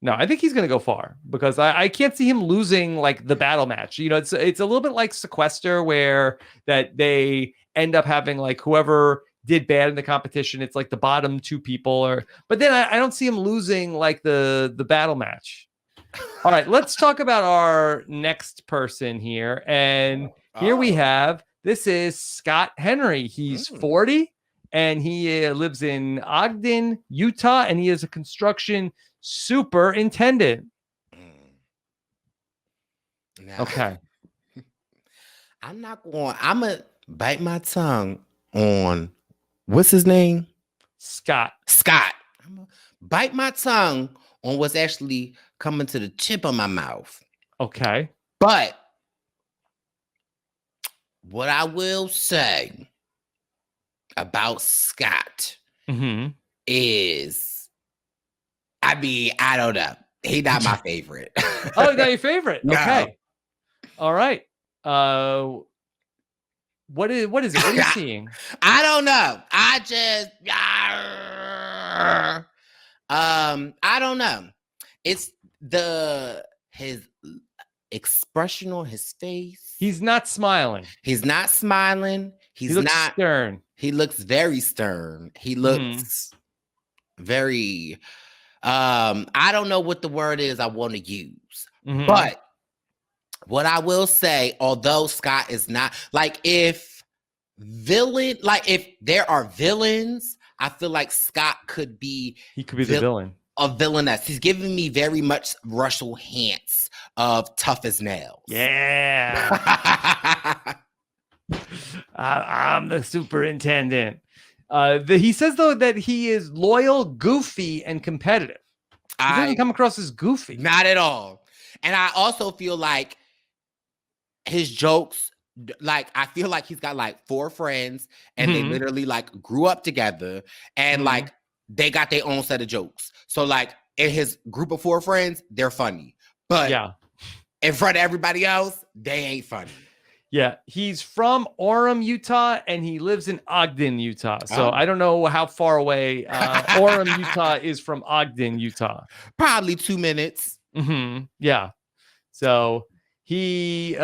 No, I think he's going to go far because I can't see him losing like the battle match. It's a little bit like Sequester where that they end up having like whoever did bad in the competition. It's like the bottom 2 people but then I don't see him losing like the battle match. All right, let's talk about our next person here. And here we have, this is Scott Henry. He's 40 and he lives in Ogden, Utah, and he is a construction superintendent. Okay. I'm gonna bite my tongue on what's his name? Scott. I'm gonna bite my tongue on what's actually coming to the tip of my mouth. Okay. But what I will say about Scott is, I don't know. He's not my favorite. Oh, not your favorite? No. Okay. All right. What is it? What are you seeing? I don't know. I don't know. It's his expression on his face. He's not smiling. He looks stern. He looks very stern. He looks very I don't know what the word is I want to use. But what I will say, although Scott is not like if there are villains, I feel like Scott could be the villain. A villainess. He's giving me very much Russell Hantz of Tough as Nails. Yeah. I'm the superintendent. He says, though, that he is loyal, goofy, and competitive. He doesn't come across as goofy. Not at all. And I also feel like his jokes, like, I feel like he's got like 4 friends and they literally like grew up together and like they got their own set of jokes. So like in his group of 4 friends, they're funny. But in front of everybody else, they ain't funny. Yeah, he's from Orem, Utah, and he lives in Ogden, Utah. So I don't know how far away Orem, Utah is from Ogden, Utah. Probably 2 minutes. Yeah. So his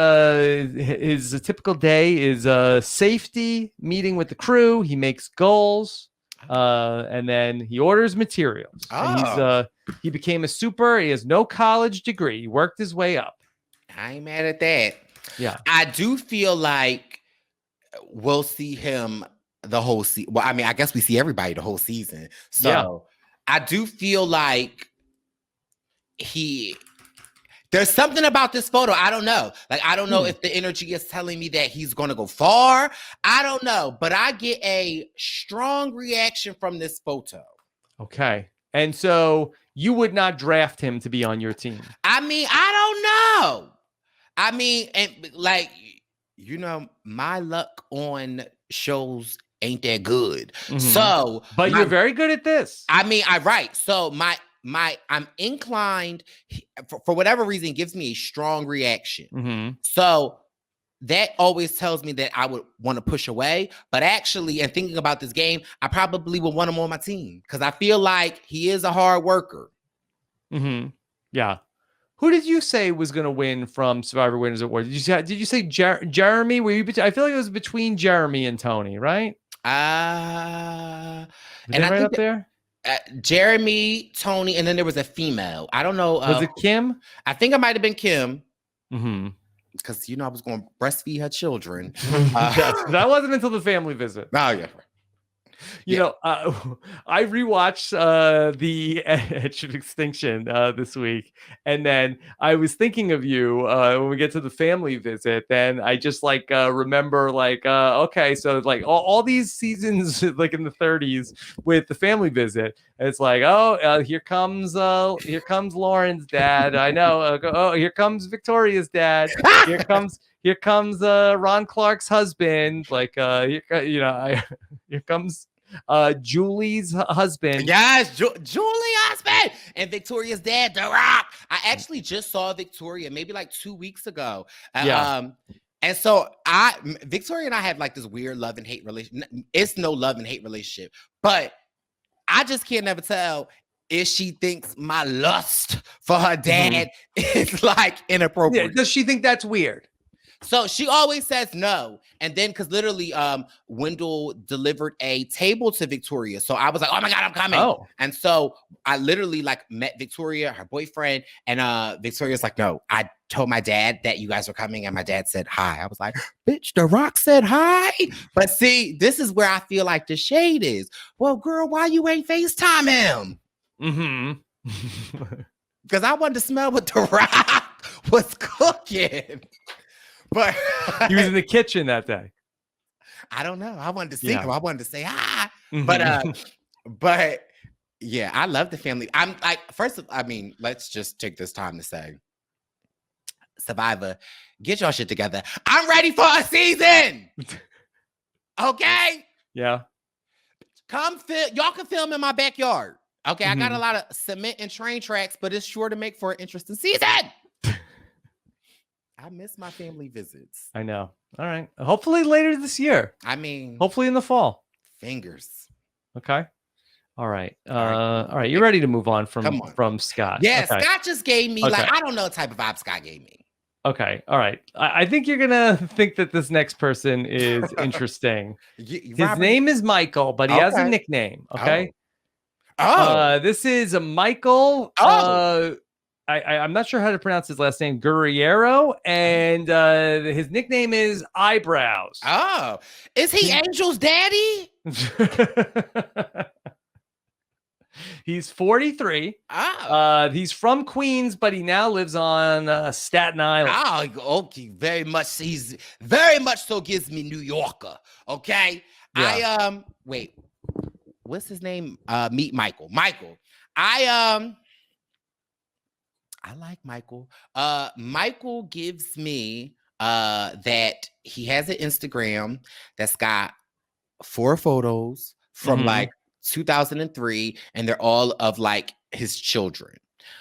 typical day is safety, meeting with the crew. He makes goals, and then he orders materials. And he became a super. He has no college degree. He worked his way up. I ain't mad at that. Yeah. I do feel like we'll see him the whole season. Well, I mean, I guess we see everybody the whole season. So I do feel like There's something about this photo. I don't know. Like, I don't know if the energy is telling me that he's going to go far. I don't know. But I get a strong reaction from this photo. Okay. And so you would not draft him to be on your team. I mean, I don't know. I mean, and like, you know, my luck on shows ain't that good. So, but you're very good at this. I mean, right. So I'm inclined for whatever reason, it gives me a strong reaction. So that always tells me that I would want to push away. But actually, and thinking about this game, I probably would want him on my team because I feel like he is a hard worker. Yeah. Who did you say was going to win from Survivor Winners Award? Did you say Jeremy? Were you? I feel like it was between Jeremy and Tony, right? And I right up there. Jeremy, Tony, and then there was a female. I don't know. Was it Kim? I think it might have been Kim. Because, you know, I was going to breastfeed her children. That wasn't until the family visit. Oh, yeah. You know, I rewatched the Edge of Extinction this week, and then I was thinking of you when we get to the family visit. Then I just like remember like okay, so like all these seasons like in the 30s with the family visit, it's like here comes Lauren's dad. I know. Here comes Victoria's dad. Here comes Ron Clark's husband. Like here comes Julie's husband. Yes, Julie's husband and Victoria's dad, The Rock. I actually just saw Victoria maybe like 2 weeks ago. And so Victoria and I have like this weird love and hate relationship. It's no love and hate relationship, but I just can't never tell if she thinks my lust for her dad is like inappropriate. Yeah, does she think that's weird? So she always says no. And then because literally Wendell delivered a table to Victoria. So I was like, oh my God, I'm coming. Oh. And so I literally like met Victoria, her boyfriend, and Victoria's like, no, I told my dad that you guys were coming and my dad said hi. I was like, bitch, The Rock said hi. But see, this is where I feel like the shade is. Well, girl, why you ain't FaceTime him? Because I wanted to smell what The Rock was cooking. But he was in the kitchen that day. I don't know. I wanted to see him. I wanted to say hi. But yeah, I love the family. I'm like, let's just take this time to say, Survivor, get your shit together. I'm ready for a season. Okay? Yeah. Y'all can film in my backyard. Okay, I got a lot of cement and train tracks, but it's sure to make for an interesting season. I miss my family visits. I know. All right. Hopefully later this year. I mean, hopefully in the fall. Fingers. Okay. All right. All right. You're ready to move on from Scott. Yeah, okay. Scott just gave me like, I don't know what type of vibe Scott gave me. Okay. All right. I think you're going to think that this next person is interesting. His name is Michael, but he has a nickname. Okay. This is a Michael. I'm not sure how to pronounce his last name, Guerriero, and his nickname is Eyebrows. Oh, is he Angel's daddy? He's 43. He's from Queens, but he now lives on Staten Island. Oh, okay, very much. He's very much so gives me New Yorker. Okay, yeah. Wait, what's his name? Meet Michael. I like Michael. Michael gives me that he has an Instagram that's got 4 photos from like 2003, and they're all of like his children.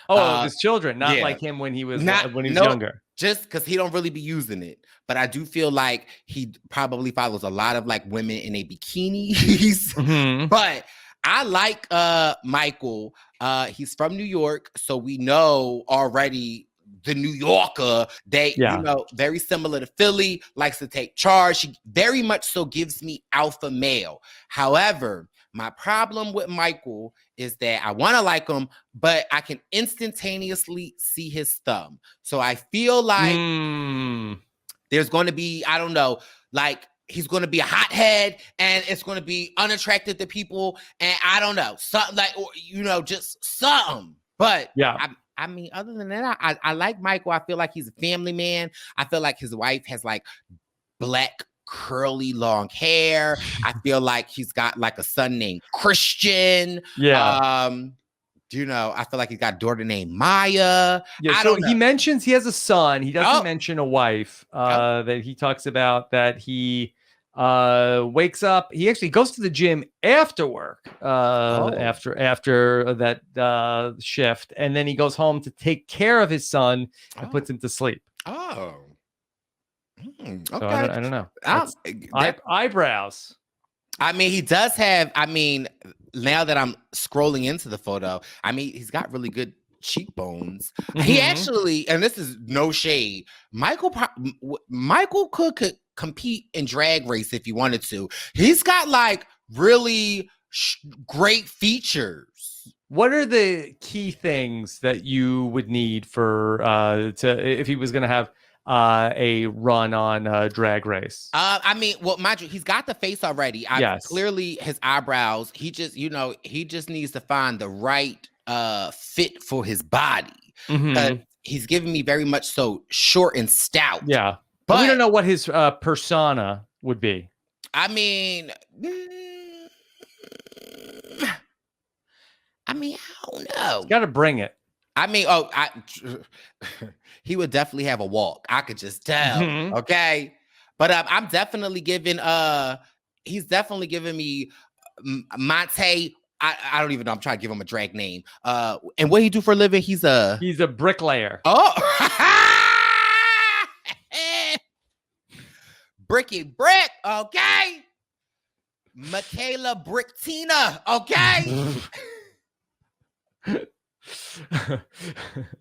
His children, not like him when he was younger. Just because he don't really be using it. But I do feel like he probably follows a lot of like women in a bikinis. But I like Michael. He's from New York, so we know already the New Yorker. They, very similar to Philly, likes to take charge. He very much so gives me alpha male. However, my problem with Michael is that I want to like him, but I can instantaneously see his thumb. So I feel like there's going to be, I don't know, like, he's going to be a hothead and it's going to be unattractive to people. And I don't know, something like, just something. But I mean, other than that, I like Michael. I feel like he's a family man. I feel like his wife has like black curly long hair. I feel like he's got like a son named Christian. Yeah. You know, I feel like he's got a daughter named Maya. Yeah, I so don't know. he mentions he has a son. He doesn't Oh. mention a wife. Oh. That he talks about that he wakes up. He actually goes to the gym after work, after that shift, and then he goes home to take care of his son and puts him to sleep. Oh. Okay. So So I don't know. Eyebrows. I mean, he does have. I mean, now that I'm scrolling into the photo, I mean, he's got really good cheekbones. He actually, and this is no shade, Michael could compete in Drag Race if he wanted to. He's got like really great features. What are the key things that you would need for if he was going to have a run on Drag Race? I mean, well, mind you, he's got the face already. Yes. Clearly his eyebrows. He just, he just needs to find the right fit for his body. He's giving me very much so short and stout. Yeah, but we don't know what his persona would be. I mean, I don't know. He's got to bring it. I mean, he would definitely have a walk. I could just tell. Okay, but I'm definitely giving. He's definitely giving me Monte. I don't even know. I'm trying to give him a drag name. And what he do for a living? He's a bricklayer. Oh, Bricky Brick. Okay, Michaela Bricktina. Okay.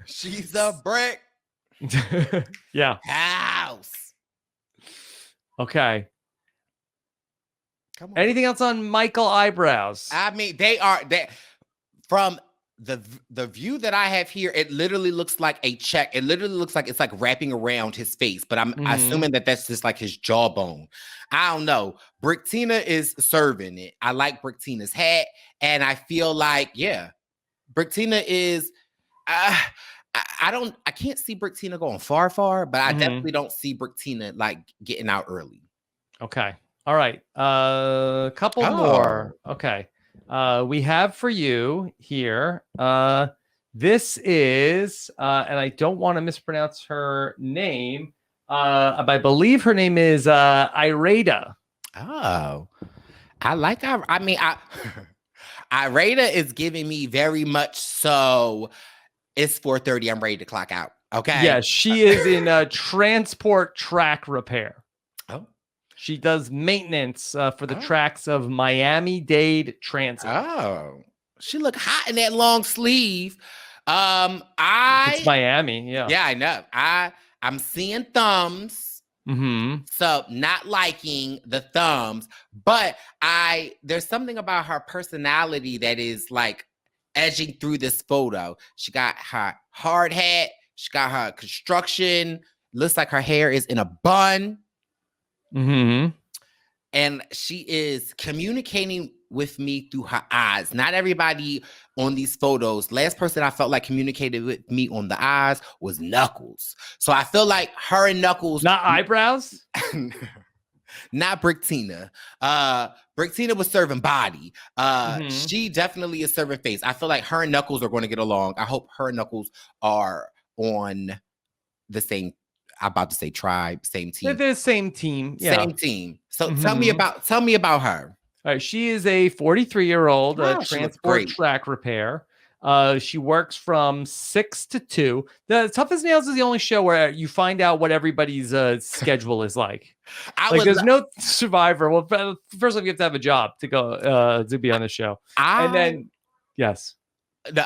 She's a brick. Yeah. House. Okay. Come on. Anything else on Michael eyebrows? I mean, they from the view that I have here, it literally looks like a check. It literally looks like it's like wrapping around his face, but I'm assuming that that's just like his jawbone. I don't know. Bricktina is serving it. I like Bricktina's hat, and I feel like, yeah, Bricktina is. I can't see Bricktina going far, but I definitely don't see Bricktina like getting out early. Okay. All right. Couple more. Okay. We have for you here. This is, and I don't want to mispronounce her name. I believe her name is Irada. Oh, I like her. I mean, Irada is giving me very much so. It's 4:30. I'm ready to clock out. Okay. Yeah, she is in transport track repair. Oh. She does maintenance for the tracks of Miami-Dade Transit. Oh, she look hot in that long sleeve. It's Miami. Yeah. Yeah, I know. I'm seeing thumbs. So not liking the thumbs, but there's something about her personality that is like edging through this photo. She got her hard hat. She got her construction. Looks like her hair is in a bun. And she is communicating with me through her eyes. Not everybody on these photos. Last person I felt like communicated with me on the eyes was Knuckles. So I feel like her and Knuckles. Not eyebrows? Not Bricktina. Bricktina was serving body. She definitely is serving face. I feel like her and Knuckles are going to get along. I hope her and Knuckles are on the same, I'm about to say tribe, same team. They're the same team. Yeah. Same team. So tell me about her. All right, she is a 43-year-old transport track repair. She works from 6 to 2. The Toughest Nails is the only show where you find out what everybody's schedule is like. There's no Survivor. Well, first off, you have to have a job to go to be on the show. And then, yes.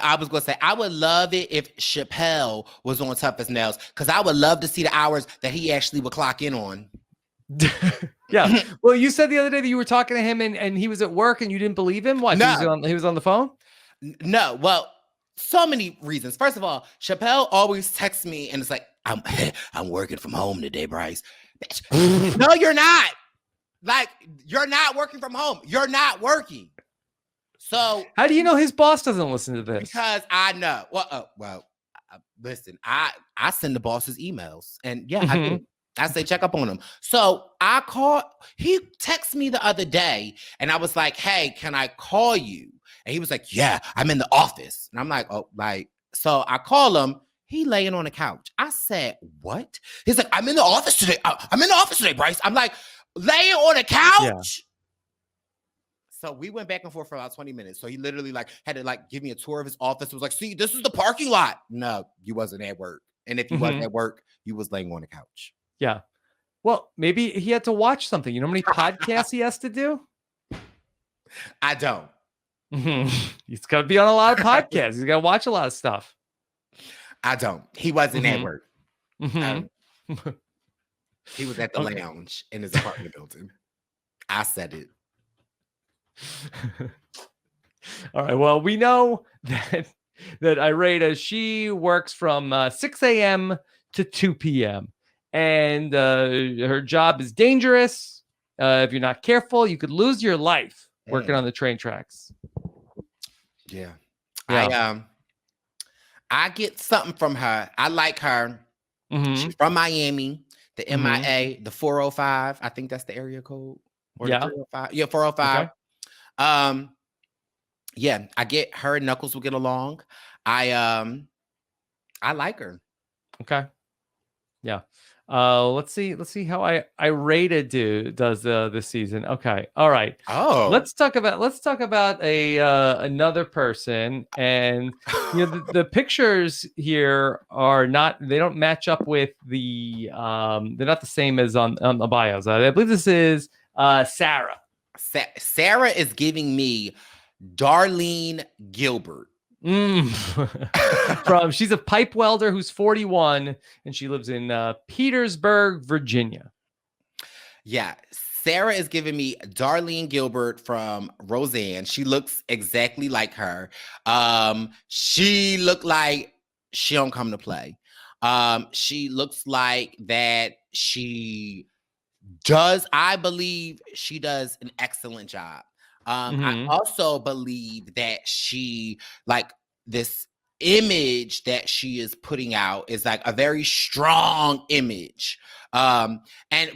I was going to say, I would love it if Chappelle was on Toughest Nails, because I would love to see the hours that he actually would clock in on. Yeah. Well, you said the other day that you were talking to him and he was at work and you didn't believe him. What? No. He was on the phone? No. Well, so many reasons. First of all, Chappelle always texts me and it's like, I'm working from home today, Brice. No, you're not. Like, you're not working from home. You're not working. So how do you know his boss doesn't listen to this? Because I know. Well, listen, I send the bosses emails, and yeah, I do. I say check up on him. So I called. He texted me the other day, and I was like, "Hey, can I call you?" And he was like, "Yeah, I'm in the office." And I'm like, "Oh, like." So I call him. He laying on the couch. I said, "What?" He's like, "I'm in the office today. I'm in the office today, Brice." I'm like, "Laying on the couch?" Yeah. So we went back and forth for about 20 minutes. So he literally like had to like give me a tour of his office. It was like, "See, this is the parking lot." No, you wasn't at work. And if you wasn't at work, you was laying on the couch. Yeah. Well, maybe he had to watch something. You know how many podcasts he has to do? I don't. He's got to be on a lot of podcasts. He's got to watch a lot of stuff. I don't. He wasn't at work. He was at the Okay. lounge in his apartment building. I said it. All right. Well, we know that Irada, she works from 6 a.m. to 2 p.m. And her job is dangerous. If you're not careful, you could lose your life working on the train tracks. Yeah. I get something from her. I like her. She's from Miami, the MIA, the 405. I think that's the area code. Or the 305. Yeah, 405. Okay. Yeah, I get her and Knuckles will get along. I like her. Okay. Yeah. Let's see how Irada does this season. Okay. All right. Oh. Let's talk about a another person, and you know the pictures here they don't match up with the they're not the same as on the bios. I believe this is Sarah. Sarah is giving me Darlene Gilbert. She's a pipe welder who's 41 and she lives in Petersburg, Virginia. Yeah, Sarah is giving me Darlene Gilbert from Roseanne. She looks exactly like her. She looked like she don't come to play. She looks like that I believe she does an excellent job. I also believe that she, like, this image that she is putting out is like a very strong image. And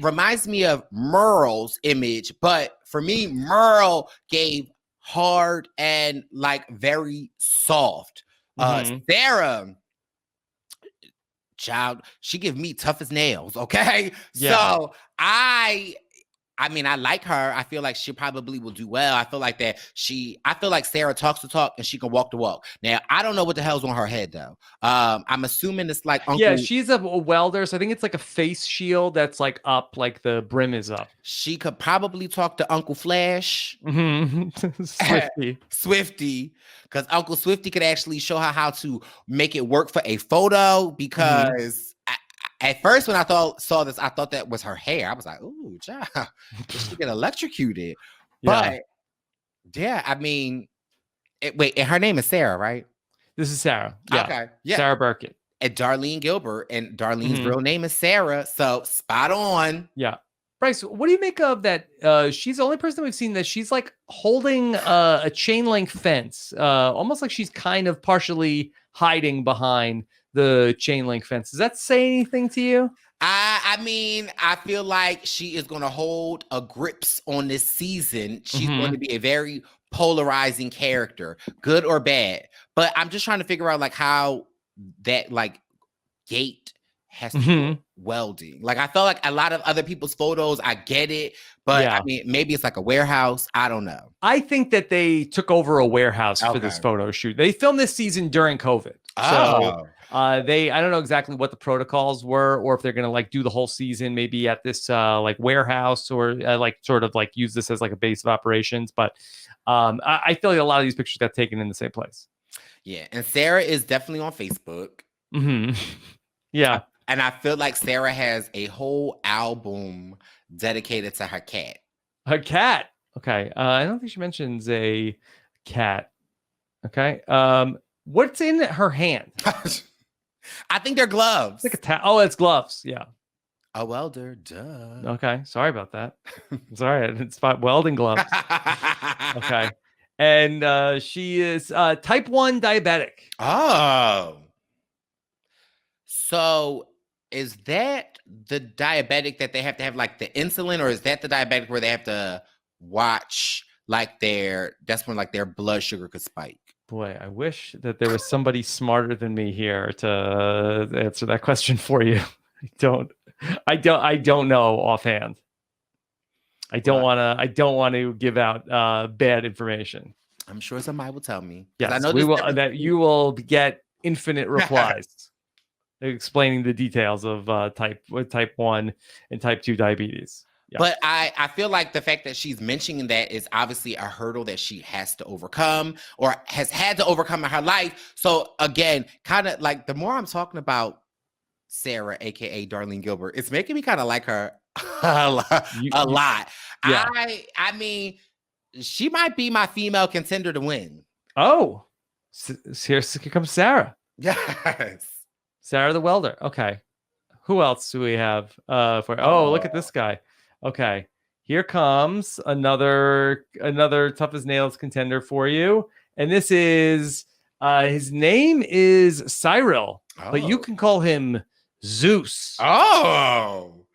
reminds me of Merle's image, but for me, Merle gave hard and like very soft. Sarah, child, she give me tough as nails. Okay. Yeah. So I mean, I like her. I feel like she probably will do well. I feel like Sarah talks the talk and she can walk the walk. Now, I don't know what the hell's on her head though. I'm assuming it's like Uncle. Yeah, she's a welder, so I think it's like a face shield that's like up, like the brim is up. She could probably talk to Uncle Flash. Swifty. Because Uncle Swifty could actually show her how to make it work for a photo, because at first, when I saw this, I thought that was her hair. I was like, "Ooh, child, she get electrocuted." Yeah. But yeah, I mean, wait, and her name is Sarah, right? This is Sarah. Yeah. Okay. Yeah. Sarah Burkett. And Darlene Gilbert, and Darlene's real name is Sarah. So spot on. Yeah. Brice, what do you make of that? She's the only person we've seen that she's like holding a chain link fence, almost like she's kind of partially hiding behind the chain link fence. Does that say anything to you? I mean, I feel like she is going to hold a grips on this season. She's going to be a very polarizing character, good or bad. But I'm just trying to figure out like how that like gate has to do welding. Like I felt like a lot of other people's photos, I get it, but I mean, maybe it's like a warehouse. I don't know. I think that they took over a warehouse for this photo shoot. They filmed this season during COVID. So I don't know exactly what the protocols were, or if they're going to like do the whole season, maybe at this like warehouse, or like sort of like use this as like a base of operations. But I feel like a lot of these pictures got taken in the same place. Yeah. And Sarah is definitely on Facebook. Yeah. And I feel like Sarah has a whole album dedicated to her cat. Her cat. Okay. I don't think she mentions a cat. Okay. What's in her hand? I think they're gloves. It's like it's gloves. Yeah. A welder. Duh. Okay. Sorry about that. Sorry. I didn't spot welding gloves. Okay. And she is type 1 diabetic. Oh. So is that the diabetic that they have to have like the insulin, or is that the diabetic where they have to watch like that's when like their blood sugar could spike? Boy, I wish that there was somebody smarter than me here to answer that question for you. I don't know offhand. I don't want to give out bad information. I'm sure somebody will tell me. Yes, I know we will. That you will get infinite replies explaining the details of type 1 and type 2 diabetes. Yeah. But I feel like the fact that she's mentioning that is obviously a hurdle that she has to overcome or has had to overcome in her life. So again, kind of like the more I'm talking about Sarah, aka Darlene Gilbert, it's making me kind of like her a lot. Yeah. I mean, she might be my female contender to win. Oh, here comes Sarah. Yes. Sarah the welder. Okay. Who else do we have? Look at this guy. Okay. Here comes another tough as nails contender for you. And this is his name is Cyril, but you can call him Zeus. Oh.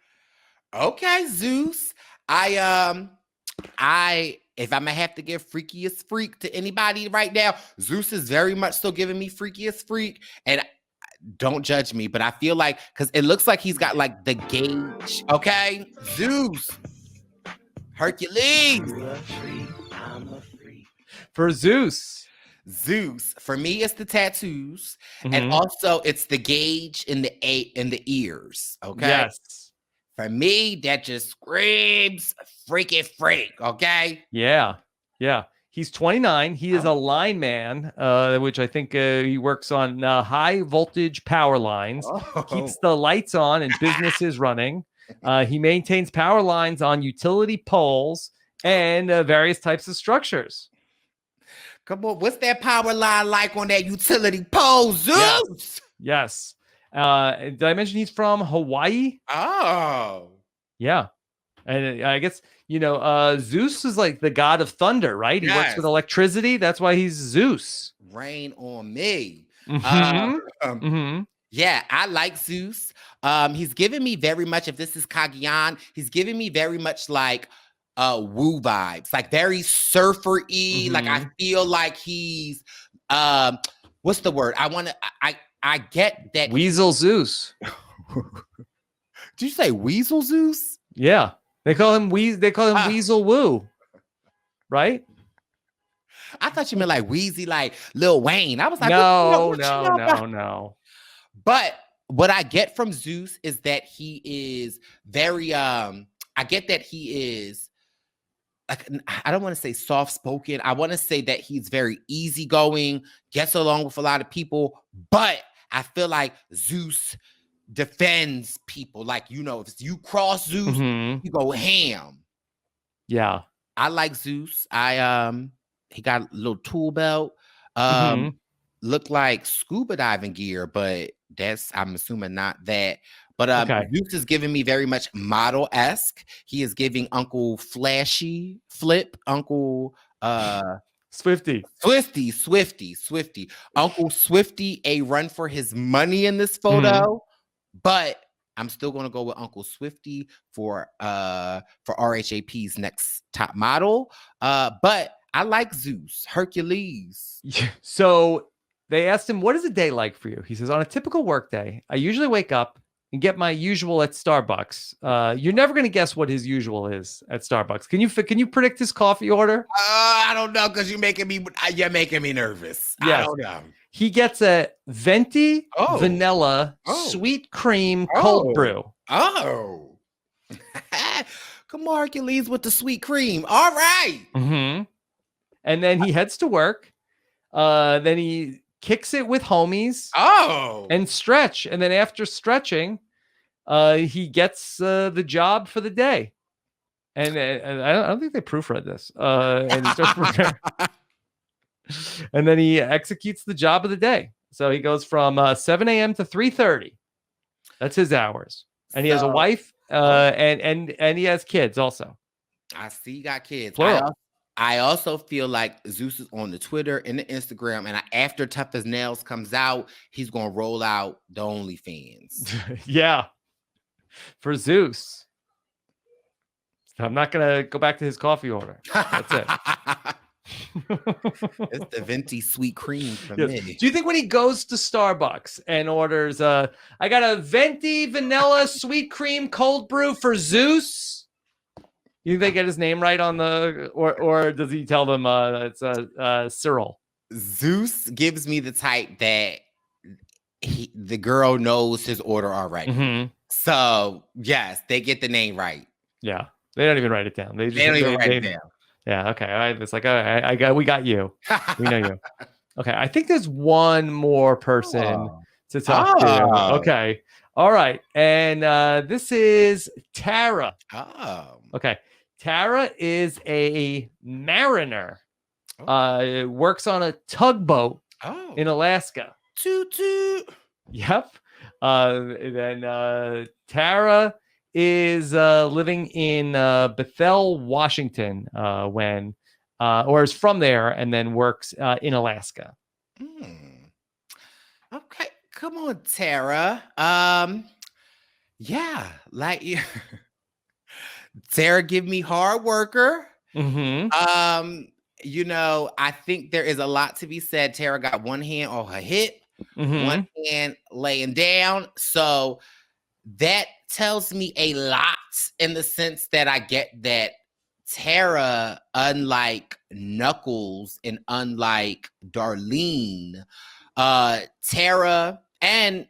Okay, Zeus. If I'm gonna have to give freakiest freak to anybody right now, Zeus is very much still giving me freakiest freak. And don't judge me, but I feel like because it looks like he's got like the gauge. Okay, Zeus, Hercules. I'm a freak. For Zeus, for me, it's the tattoos, and also it's the gauge in the ears. Okay. Yes. For me, that just screams freaky freak, okay? Yeah. He's 29. He is a lineman, which I think he works on high voltage power lines, keeps the lights on and businesses running. He maintains power lines on utility poles and various types of structures. Come on, what's that power line like on that utility pole, Zeus? Yes. Did I mention he's from Hawaii? Oh. Yeah. And I guess, Zeus is like the god of thunder, right? He works with electricity. That's why he's Zeus. Rain on me. Mm-hmm. Yeah, I like Zeus. He's giving me very much, if this is Kagiyan, he's giving me very much like woo vibes, like very surfer-y. Like I feel like he's what's the word? I get that Weasel Zeus. Did you say Weasel Zeus? Yeah. They call him Weasel Woo. Right? I thought you meant like Wheezy, like Lil Wayne. I was like, no. But what I get from Zeus is that he is very I get that he is like, I don't want to say soft-spoken. I want to say that he's very easygoing, gets along with a lot of people, but I feel like Zeus defends people. Like, if you cross Zeus, you go ham. Yeah. I like Zeus. He got a little tool belt. Looked like scuba diving gear, but I'm assuming not that. But Zeus is giving me very much model-esque. He is giving Uncle Flashy Flip, Uncle Swifty. Uncle Swifty a run for his money in this photo. But I'm still going to go with Uncle Swifty for RHAP's next top model. But I like Zeus, Hercules. So they asked him, what is a day like for you? He says, on a typical work day, I usually wake up and get my usual at Starbucks. You're never going to guess what his usual is at Starbucks. Can you predict his coffee order? I don't know, because you're making me nervous. Yes. I don't know. He gets a venti vanilla sweet cream cold brew. Oh. Come on, Hercules with the sweet cream. All right. And then he heads to work. Then he kicks it with homies. And stretch. And then after stretching, he gets the job for the day. And I don't think they proofread this. And he starts preparing. And then he executes the job of the day. So he goes from 7 a.m. to 3:30. That's his hours. And he has a wife and he has kids also. I see you got kids. Plural. I also feel like Zeus is on the Twitter and the Instagram, and after Tough as Nails comes out, he's gonna roll out the OnlyFans. Yeah, for Zeus. I'm not gonna go back to his coffee order. That's it. It's the venti sweet cream for Yes. me. Do you think when he goes to Starbucks and orders, I got a venti vanilla sweet cream cold brew for Zeus? You think they get his name right on the, or does he tell them it's Cyril? Zeus gives me the type that the girl knows his order already. Mm-hmm. So yes, they get the name right. Yeah, they don't even write it down. They don't even write it down. Yeah. Okay. All right. It's like, all right, we got you. We know you. Okay. I think there's one more person to talk to. Okay. All right. And this is Tara. Oh. Okay. Tara is a mariner. Works on a tugboat in Alaska. Toot toot. Yep. Then Tara is living in Bethel, Washington, or is from there and then works in Alaska. Okay, come on, Tara. Yeah, like Tara, give me hard worker. Mm-hmm. You know, I think there is a lot to be said. Tara got one hand on her hip, one hand laying down, so that tells me a lot in the sense that I get that Tara, unlike Knuckles and unlike Darlene, Tara, and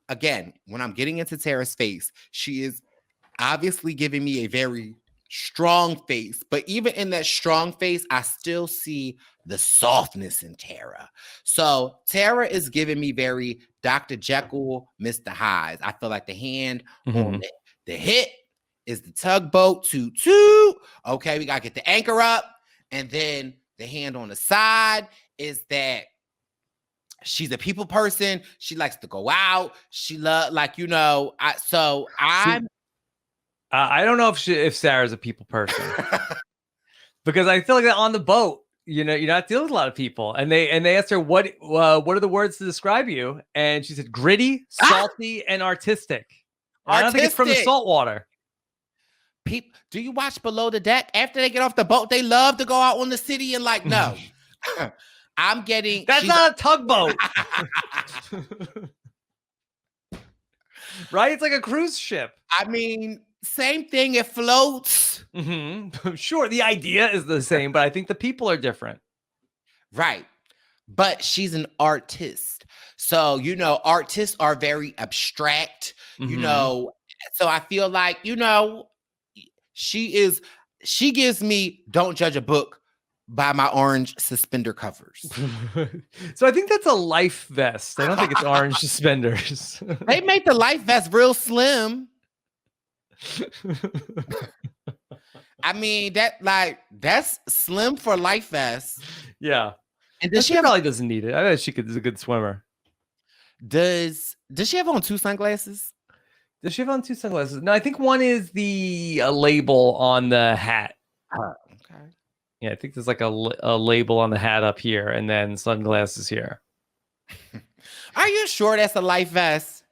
again, when I'm getting into Tara's face, she is obviously giving me a very strong face, but even in that strong face, I still see the softness in Tara. So Tara is giving me very Dr. Jekyll, Mr. Hyde. I feel like the hand on the hip is the tugboat, toot toot. Okay, we gotta get the anchor up, and then the hand on the side is that she's a people person. She likes to go out. She love, like, you know. I don't know if Sarah's a people person because I feel like that on the boat, you know, you're not dealing with a lot of people, and they asked her what are the words to describe you, and she said gritty, salty, and artistic. And I don't think it's from the salt water. People, do you watch Below the Deck? After they get off the boat, they love to go out on the city and like, no. I'm getting. That's not a tugboat. Right? It's like a cruise ship. I mean, same thing. It floats. Sure, the idea is the same, but I think the people are different. Right. But she's an artist. So, you know, artists are very abstract, you know. So I feel like, you know, she gives me don't judge a book by my orange suspender covers. So I think that's a life vest. I don't think it's orange suspenders. They make the life vest real slim. I mean, that's slim for life vest. Yeah. And she probably doesn't need it. I bet she is a good swimmer. Does she have on two sunglasses? Does she have on two sunglasses? No, I think one is the label on the hat. Okay. Yeah, I think there's like a label on the hat up here and then sunglasses here. Are you sure that's a life vest?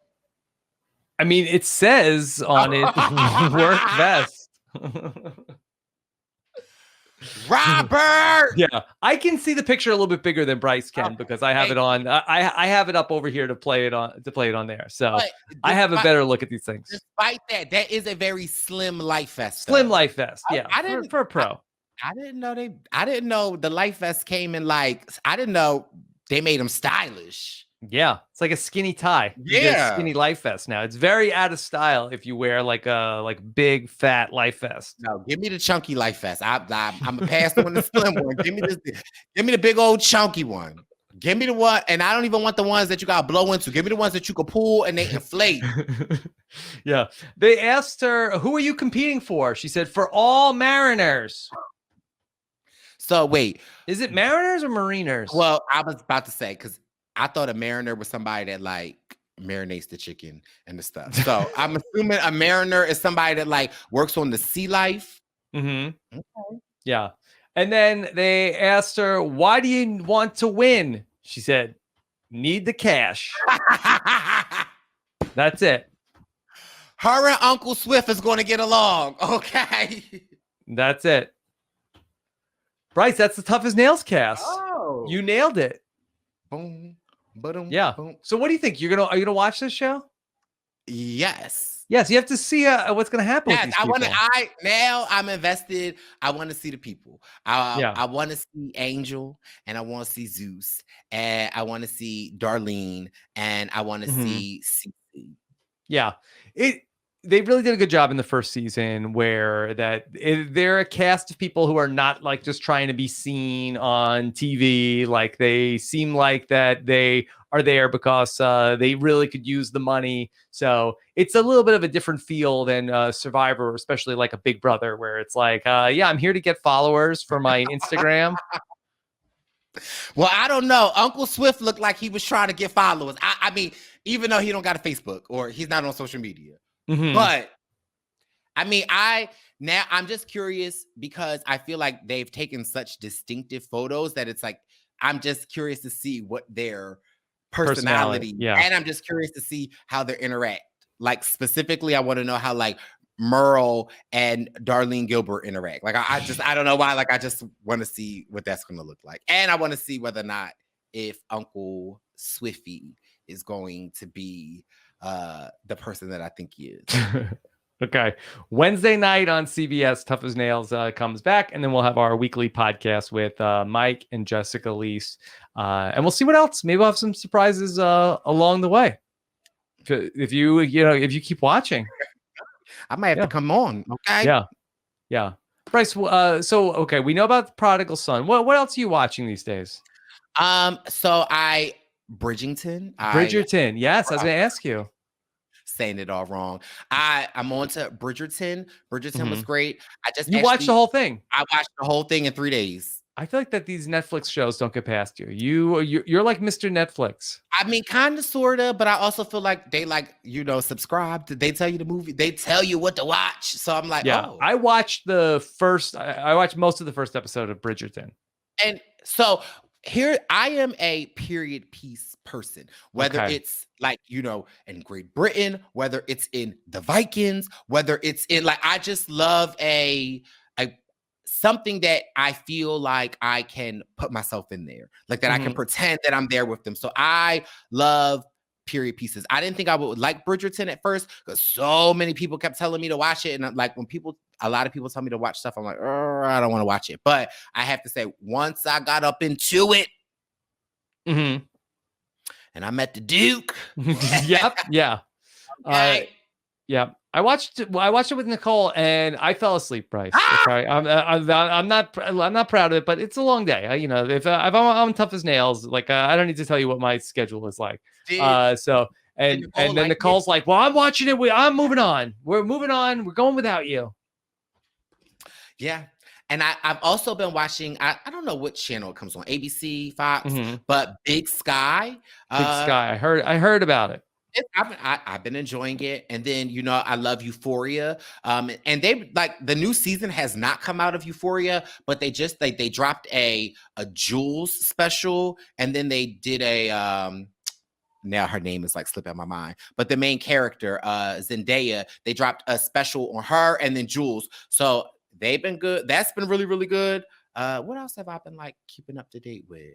I mean, it says on it, work vest. Robert! Yeah, I can see the picture a little bit bigger than Brice can because I have it on. I have it up over here to play it on there. So I have a better look at these things. Despite that is a very slim life vest. Slim life vest, yeah. For a pro. I didn't know the life vest came in like. I didn't know they made them stylish. Yeah, it's like a skinny tie. Yeah, skinny life vest now. It's very out of style if you wear like a big fat life vest. No, give me the chunky life vest. I'm a pass on the slim one. Give me the big old chunky one. Give me the one, and I don't even want the ones that you got to blow into. Give me the ones that you can pull and they inflate. Yeah, they asked her, "Who are you competing for?" She said, "For all mariners." So wait, is it mariners or mariners? Well, I was about to say because I thought a mariner was somebody that like marinates the chicken and the stuff. So I'm assuming a mariner is somebody that like works on the sea life. Okay. Yeah. And then they asked her, why do you want to win? She said, need the cash. That's it. Her and Uncle Swift is going to get along. Okay. That's it. Brice, that's the Tough as Nails cast. Oh. You nailed it. Boom. Boom. Yeah. Boom. So what do you think? Are you gonna watch this show? Yes. Yes, you have to see what's gonna happen with these people. Now I'm invested. I want to see the people. Yeah. I want to see Angel, and I want to see Zeus, and I want to see Darlene, and I want to see Cece. Yeah. They really did a good job in the first season where they're a cast of people who are not like just trying to be seen on TV. Like they seem like that they are there because they really could use the money. So it's a little bit of a different feel than Survivor, especially like a Big Brother, where it's like, yeah, I'm here to get followers for my Instagram. Well, I don't know. Uncle Swift looked like he was trying to get followers. I mean, even though he don't got a Facebook or he's not on social media. But I mean, I'm just curious because I feel like they've taken such distinctive photos that it's like, I'm just curious to see what their personality. Yeah. And I'm just curious to see how they interact. Like specifically, I want to know how like Merle and Darlene Gilbert interact. Like I don't know why. Like I just want to see what that's going to look like. And I want to see whether or not if Uncle Swifty is going to be the person that I think he is. Okay. Wednesday night on CBS, Tough as Nails comes back, and then we'll have our weekly podcast with Mike and Jessica Leese. And we'll see what else. Maybe we'll have some surprises along the way. If you keep watching. I might have to come on. Okay. Yeah. Brice, so okay, we know about the Prodigal Son. What else are you watching these days? So Bridgerton. Yes, I was gonna ask you. Saying it all wrong. I'm on to Bridgerton. Bridgerton was great. You watched the whole thing. I watched the whole thing in 3 days. I feel like that these Netflix shows don't get past you. You're like Mr. Netflix. I mean, kind of, sort of, but I also feel like they subscribe. They tell you the movie. They tell you what to watch. So I'm like, yeah. Oh. I watched I watched most of the first episode of Bridgerton. And so here I am a period piece person, whether it's like, in Great Britain, whether it's in the Vikings, whether it's in like, I just love a something that I feel like I can put myself in there, like that I can pretend that I'm there with them. So I love period pieces. I didn't think I would like Bridgerton at first because so many people kept telling me to watch it. And like a lot of people tell me to watch stuff, I'm like, I don't want to watch it. But I have to say, once I got up into it, and I met the Duke. Yep. Yeah. Okay. Yeah. I watched it with Nicole and I fell asleep, Brice. Okay. I'm not proud of it, but it's a long day. If I'm tough as nails, like I don't need to tell you what my schedule is like. And then Nicole's like, well, I'm watching it. I'm moving on. We're moving on. We're going without you. Yeah. And I've also been watching, I don't know what channel it comes on, ABC, Fox, but Big Sky. Big Sky. I heard about it. I've been enjoying it. And then, I love Euphoria. And they like the new season has not come out of Euphoria, but they just they dropped a Jules special. And then they did now her name is like slipping my mind, but the main character, Zendaya, they dropped a special on her and then Jules. So they've been good. That's been really, really good. What else have I been like keeping up to date with?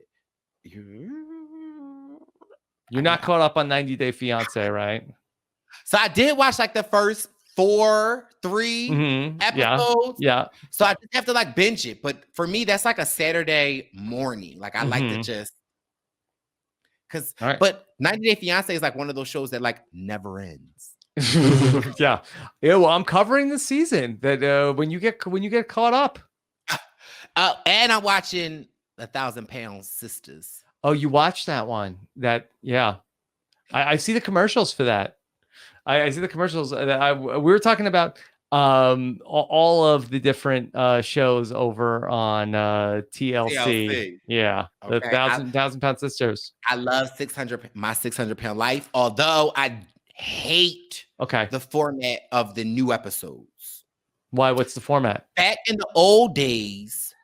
You're not caught up on 90 Day Fiance, right? So I did watch like the first 3 episodes. Yeah. So I just have to like binge it. But for me, that's like a Saturday morning. Like I like to just but 90 Day Fiance is like one of those shows that like never ends. Yeah. Well, I'm covering the season that when you get caught up. And I'm watching 1,000 Pound Sisters. Oh, you watched that one? I see the commercials for that. I see the commercials. We were talking about all of the different shows over on TLC. Yeah, okay. The 1,000 Pound Sisters. I love 600 Pound Life, although I hate the format of the new episodes. Why? What's the format? Back in the old days,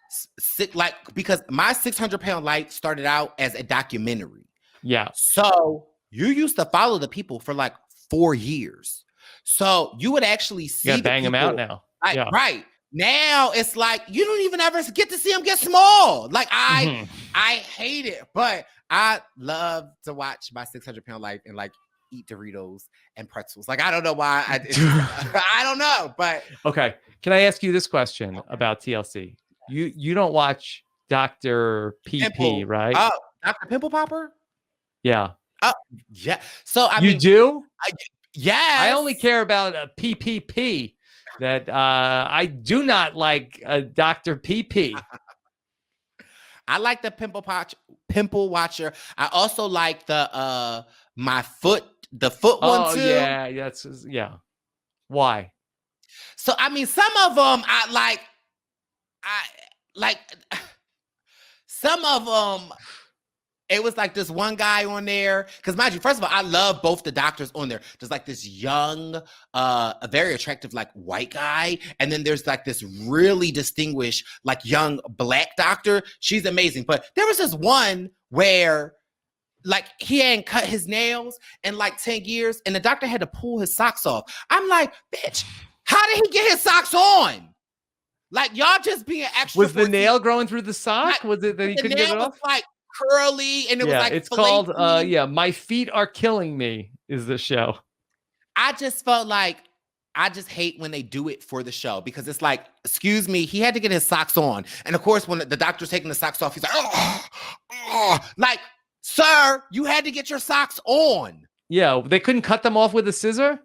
because my 600-pound life started out as a documentary. Yeah. So you used to follow the people for like 4 years. So you would actually see Yeah, bang them out now. Yeah. Right. Now it's like you don't even ever get to see them get small. Like I hate it, but I love to watch my 600-pound life and like eat Doritos and pretzels. Like I don't know why. I don't know, but okay. Can I ask you this question about TLC? You don't watch Dr. PP, right? Oh, Dr. Pimple Popper? Yeah. Oh, yeah. So I you mean, do? Yes. I only care about a PPP. That I do not like Dr. PP. I like the pimple watcher. I also like the the foot one too. Yeah, yeah. Why? So I mean, some of them I like some of them. It was like this one guy on there. Because mind you, first of all, I love both the doctors on there. There's like this young, a very attractive, like white guy. And then there's like this really distinguished, like young black doctor. She's amazing. But there was this one where like he hadn't cut his nails in like 10 years. And the doctor had to pull his socks off. I'm like, bitch, how did he get his socks on? Like y'all just being extra. Was the nail growing through the sock? Like, was it that he couldn't get it off? Like curly and it was like it's flaky. called My Feet Are Killing Me is the show. I just felt like I just hate when they do it for the show because it's like, excuse me, he had to get his socks on. And of course, when the doctor's taking the socks off, he's like, like, sir, you had to get your socks on. Yeah, they couldn't cut them off with a scissor?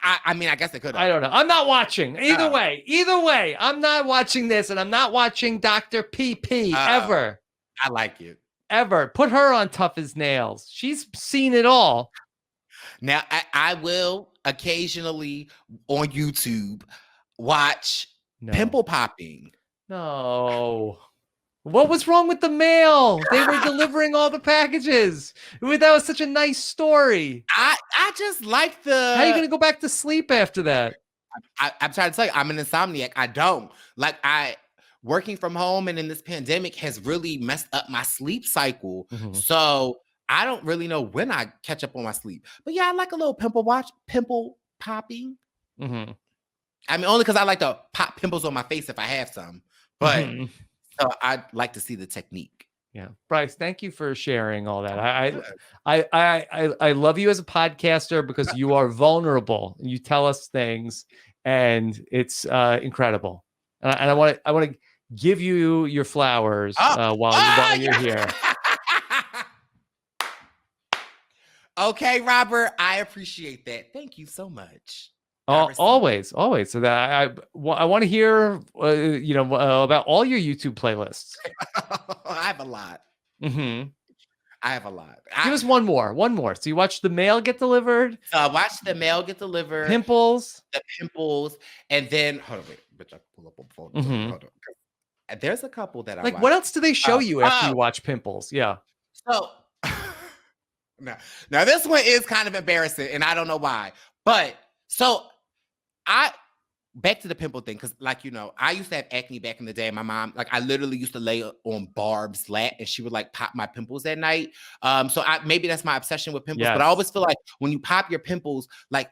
I mean, I guess they could. I don't know. I'm not watching. Either way, I'm not watching this, and I'm not watching Dr. PP ever. I like it. Ever. Put her on Tough as Nails. She's seen it all. Now, I will occasionally on YouTube watch pimple popping. No. What was wrong with the mail? They were delivering all the packages. That was such a nice story. I just like the... How are you going to go back to sleep after that? I'm trying to tell you, I'm an insomniac. I don't. Like, working from home and in this pandemic has really messed up my sleep cycle. Mm-hmm. So I don't really know when I catch up on my sleep. But yeah, I like a little pimple popping. Mm-hmm. I mean, only because I like to pop pimples on my face if I have some. But... Mm-hmm. So I'd like to see the technique. Yeah, Brice, thank you for sharing all that. I love you as a podcaster because you are vulnerable. You tell us things, and it's incredible. And I want to give you your flowers while you're here. Okay, Robert, I appreciate that. Thank you so much. Always. So that I want to hear, about all your YouTube playlists. I have a lot. Mm-hmm. I have a lot. Give us one more. So you watch the mail get delivered. So I watched the mail get delivered. The pimples, and then hold on, wait, bitch, I pull up on phone. Mm-hmm. Hold on. There's a couple that I like. What else do they show you after you watch pimples? Yeah. So now this one is kind of embarrassing, and I don't know why, but so. Back to the pimple thing, because I used to have acne back in the day. My mom, I literally used to lay on Barb's lap and she would pop my pimples at night. So maybe that's my obsession with pimples, but I always feel like when you pop your pimples,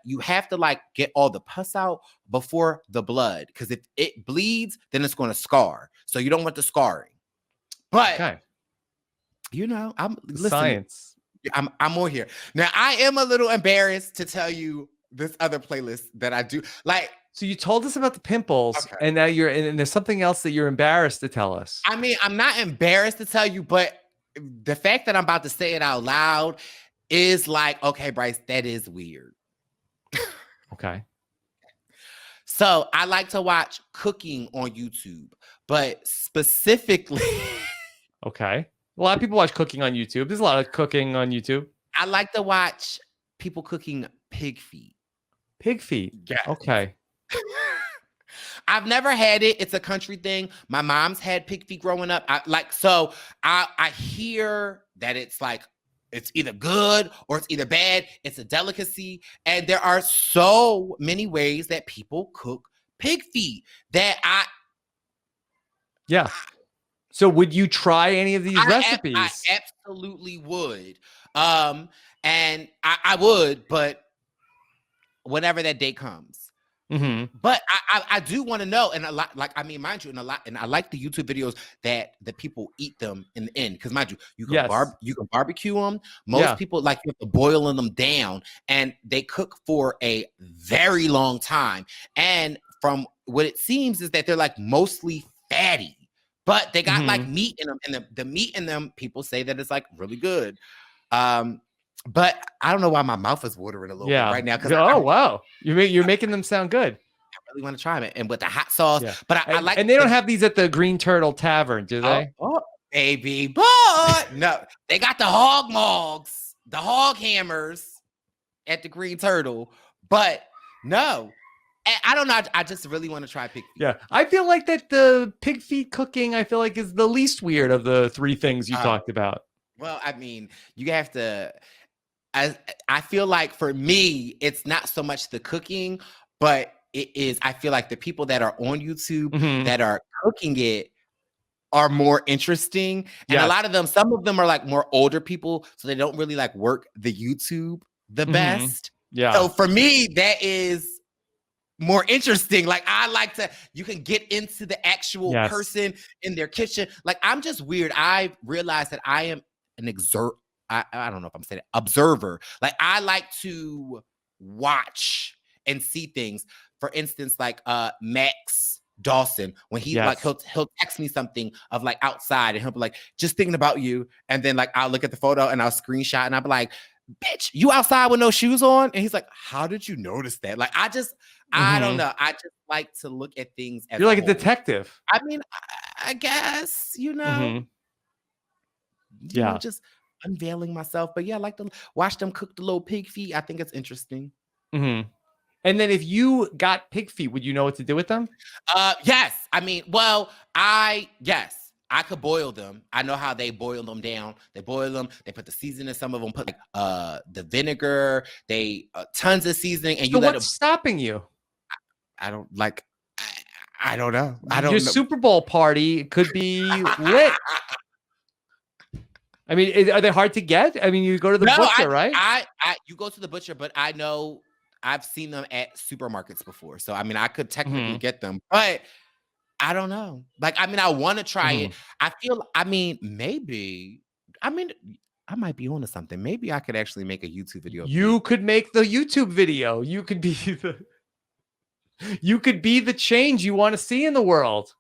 you have to get all the pus out before the blood, because if it bleeds, then it's going to scar. So you don't want the scarring. But I'm listening. Science. I'm on here now. I am a little embarrassed to tell you this other playlist that I do. So you told us about the pimples, and now and there's something else that you're embarrassed to tell us. I mean, I'm not embarrassed to tell you, but the fact that I'm about to say it out loud is okay, Brice, that is weird. Okay. So I like to watch cooking on YouTube, but specifically... Okay. A lot of people watch cooking on YouTube. There's a lot of cooking on YouTube. I like to watch people cooking pig feet. Pig feet. Yeah. Okay. I've never had it. It's a country thing. My mom's had pig feet growing up. I hear that it's either good or it's either bad. It's a delicacy. And there are so many ways that people cook pig feet that Yeah. So would you try any of these recipes? I absolutely would. And I would, but whenever that day comes. Mm-hmm. But I do want to know, and a lot, like, I mean, mind you, and I like the YouTube videos that the people eat them in the end, because mind you, you can barbecue them. Most people, like, you have to boil them down, and they cook for a very long time. And from what it seems is that they're like mostly fatty, but they got like meat in them, and the meat in them, people say that it's like really good. But I don't know why my mouth is watering a little bit right now. Because wow, you're making them sound good. I really want to try it, and with the hot sauce. Yeah. But I like, and they don't have these at the Green Turtle Tavern, do they? Oh, baby, but no, they got the hog mogs, the hog hammers at the Green Turtle. But no, I don't know. I just really want to try pig feet. Yeah, I feel like that the pig feet cooking, I feel like, is the least weird of the three things you talked about. Well, I mean, you have to. I feel like for me, it's not so much the cooking, but it is. I feel like the people that are on YouTube that are cooking it are more interesting, and a lot of them, some of them are like more older people, so they don't really like work the YouTube the best. Yeah. So for me, that is more interesting. Like, I like to, you can get into the actual person in their kitchen. Like, I'm just weird. I realized that I am an I don't know if I'm saying it, observer. Like, I like to watch and see things. For instance, like Max Dawson, when he like he'll text me something of like outside, and he'll be like, just thinking about you. And then like I'll look at the photo and I'll screenshot, and I'll be like, bitch, you outside with no shoes on? And he's like, how did you notice that? Like, I don't know. I just like to look at things as you're like a detective. I mean, I guess, you know, you know, just unveiling myself. But yeah, I like to watch them cook the little pig feet. I think it's interesting. And then if you got pig feet, would you know what to do with them? Yes. I mean, well, I could boil them. I know how they boil them down. They boil them. They put the seasoning. Some of them put like the vinegar. They tons of seasoning. And so what's stopping you? I don't like. I don't know. I don't. Your know. Super Bowl party could be lit. I mean, are they hard to get? I mean, you go to the butcher, right? You go to the butcher, but I know I've seen them at supermarkets before. So, I mean, I could technically get them, but I don't know. Like, I mean, I want to try it. I feel, I mean, maybe, I mean, I might be onto something. Maybe I could actually make a YouTube video. You could make the YouTube video. You could be the change you want to see in the world.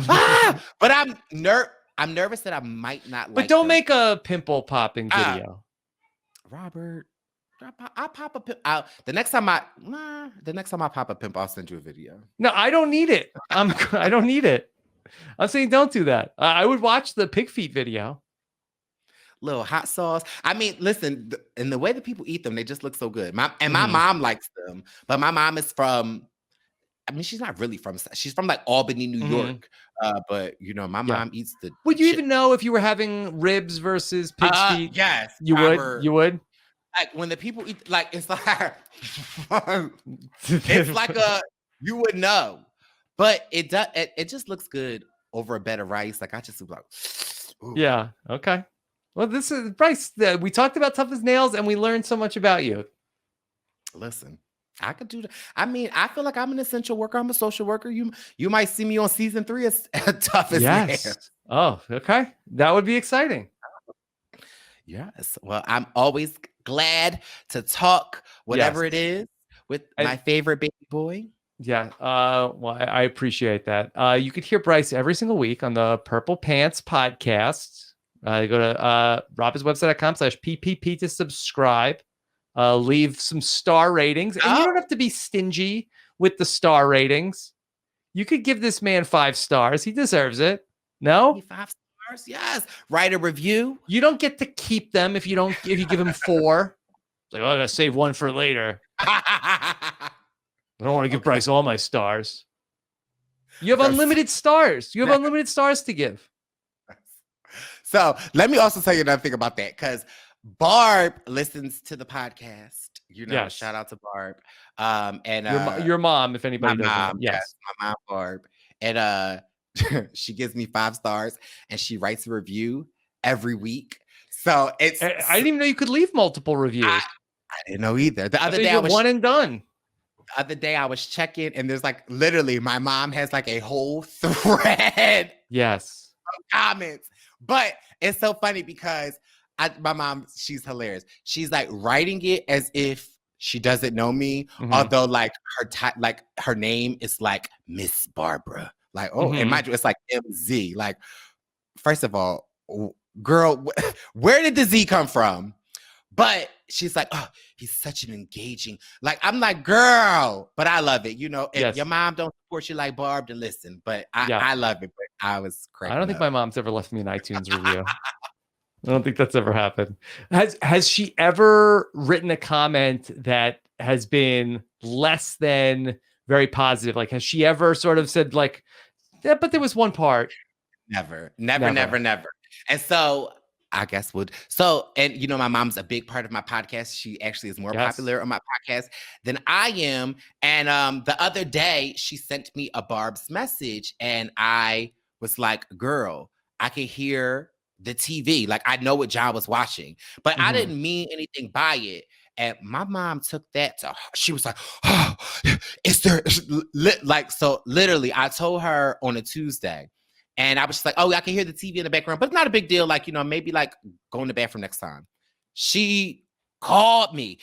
But I'm nervous that I might not like. But don't make a pimple popping video. Robert, I'll pop a pimple. The next time I pop a pimple, I'll send you a video. No, I don't need it. I don't need it. I'm saying don't do that. I would watch the pig feet video. Little hot sauce. I mean, listen, and the way that people eat them, they just look so good. My mom likes them, but my mom is from, I mean, she's not really from, she's from like Albany, New York. But you know, my mom eats the. Would you even know if you were having ribs versus pig's feet? Yes. You would? You would? Like, when the people eat, like, it's like, it's like you would know. But it does, it just looks good over a bed of rice. Like, I just was like, ooh. Yeah. Okay. Well, this is Brice. We talked about Tough as Nails, and we learned so much about you. Listen, I could do that. I mean, I feel like I'm an essential worker. I'm a social worker. You might see me on season 3 as Tough as Nails. Oh, okay. That would be exciting. Yes. Well, I'm always glad to talk whatever it is with my favorite baby boy. Yeah. Well, I appreciate that. You could hear Brice every single week on the Purple Pants podcast. Go to robhaswebsite.com/PPP to subscribe. Leave some star ratings. And you don't have to be stingy with the star ratings. You could give this man 5 stars. He deserves it. No? 5 stars, yes. Write a review. You don't get to keep them if you give him 4. It's like, oh, I gotta save one for later. I don't want to give Brice all my stars. You have unlimited stars. You have unlimited stars to give. So let me also tell you another thing about that, because Barb listens to the podcast. You know, shout out to Barb. And your mom, if anybody doesn't know. Yes, my mom Barb. and she gives me 5 stars, and she writes a review every week. So it's I didn't even know you could leave multiple reviews. I didn't know either. The other day I was one and done. The other day I was checking, and there's like literally my mom has like a whole thread Yes. of comments. But it's so funny because my mom, she's hilarious. She's like writing it as if she doesn't know me, although like her name is like Miss Barbara. Like, and mind you, it's like MZ. Like, first of all, girl, where did the Z come from? But she's like, oh, he's such an engaging. Like, I'm like, girl, but I love it. You know, if your mom don't support you like Barb, then listen. But I love it. But I was cracking I don't think my mom's ever left me an iTunes review. I don't think that's ever happened. Has she ever written a comment that has been less than very positive? Like, has she ever sort of said like, yeah, but there was one part? Never. And so I guess and you know, my mom's a big part of my podcast. She actually is more popular on my podcast than I am. And the other day she sent me a Barb's message, and I was like, girl, I can hear the TV. Like, I know what John was watching, but I didn't mean anything by it. And my mom took that to, she was like, oh, is there like, so literally I told her on a Tuesday, and I was just like, oh, I can hear the TV in the background, but it's not a big deal. Like, you know, maybe like go in the bathroom next time. She called me.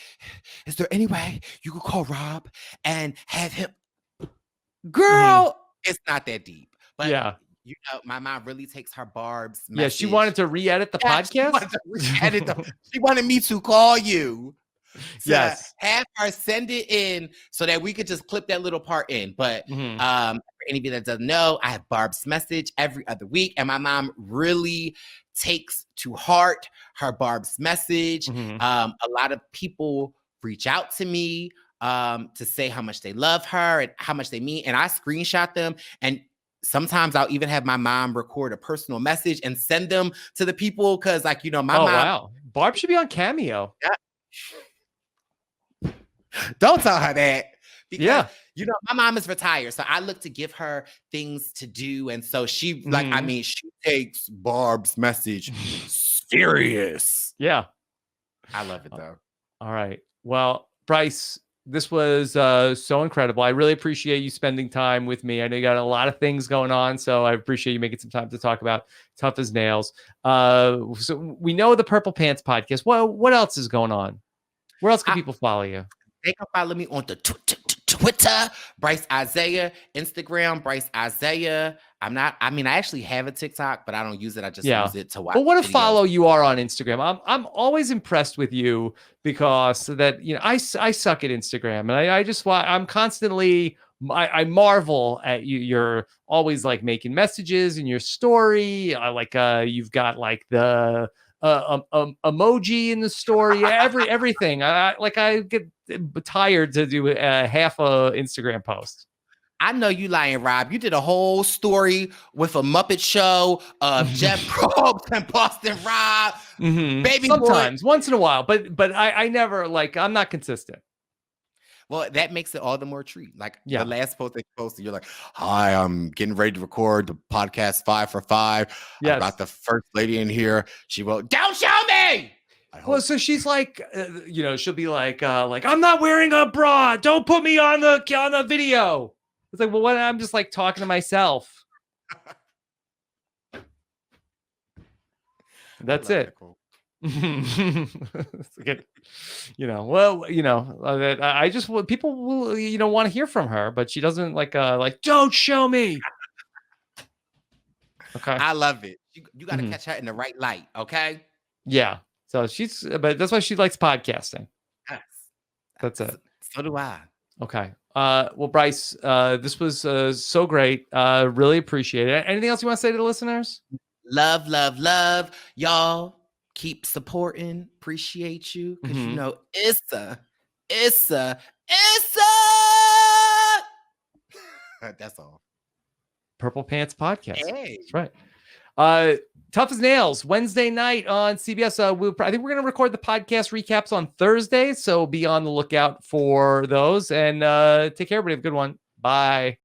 Is there any way you could call Rob and have him? Girl, it's not that deep. But yeah, you know, my mom really takes her Barb's message. Yeah, she wanted to re-edit the podcast. She wanted me to call you. Yes. Have her send it in so that we could just clip that little part in. But for anybody that doesn't know, I have Barb's message every other week, and my mom really takes to heart her Barb's message. A lot of people reach out to me to say how much they love her and how much they mean, and I screenshot them, and sometimes I'll even have my mom record a personal message and send them to the people, because, like, you know, my mom. Wow, Barb should be on Cameo. Yeah. Don't tell her that. Because, you know, my mom is retired, so I look to give her things to do. And so she, like, I mean, she takes Barb's message serious. Yeah. I love it, though. All right. Well, Brice, this was so incredible. I really appreciate you spending time with me. I know you got a lot of things going on, so I appreciate you making some time to talk about Tough as Nails. So we know the Purple Pants podcast. Well, what else is going on? Where else can people follow you? They can follow me on the Twitter, Brice Izyah, Instagram, Brice Izyah. I actually have a TikTok, but I don't use it. I just use it to watch. But what a videos. follow you are on Instagram. I'm always impressed with you, because that, you know, I suck at Instagram, and I'm constantly, I marvel at you. You're always like making messages in your story. You've got like the emoji in the story, everything. I get tired to do half a Instagram post. I know you lying, Rob. You did a whole story with a Muppet show of Jeff Probst and Boston Rob. Baby sometimes boy. Once in a while, but I never, like, I'm not consistent. Well, that makes it all the more treat. Like, the last post they posted, you're like, hi, I'm getting ready to record the podcast 5 for 5. I've got the first lady in here. She wrote, don't show me. Well, so she's like, you know, she'll be like, I'm not wearing a bra. Don't put me on the video. It's like, well, what? I'm just like talking to myself. That's it. Cool. You know, well, you know, I just, people will, you know, want to hear from her, but she doesn't like, don't show me. Okay. I love it. You got to catch her in the right light. Okay. Yeah. So but that's why she likes podcasting. Yes. That's it. So do I. Okay. Well, Brice, this was so great. Really appreciate it. Anything else you want to say to the listeners? Love, love, love. Y'all keep supporting. Appreciate you. Because you know, Issa. That's all. Purple Pants Podcast. Hey. That's right. Tough as Nails, Wednesday night on CBS. I think we're going to record the podcast recaps on Thursday, so be on the lookout for those. And take care, everybody. Have a good one. Bye.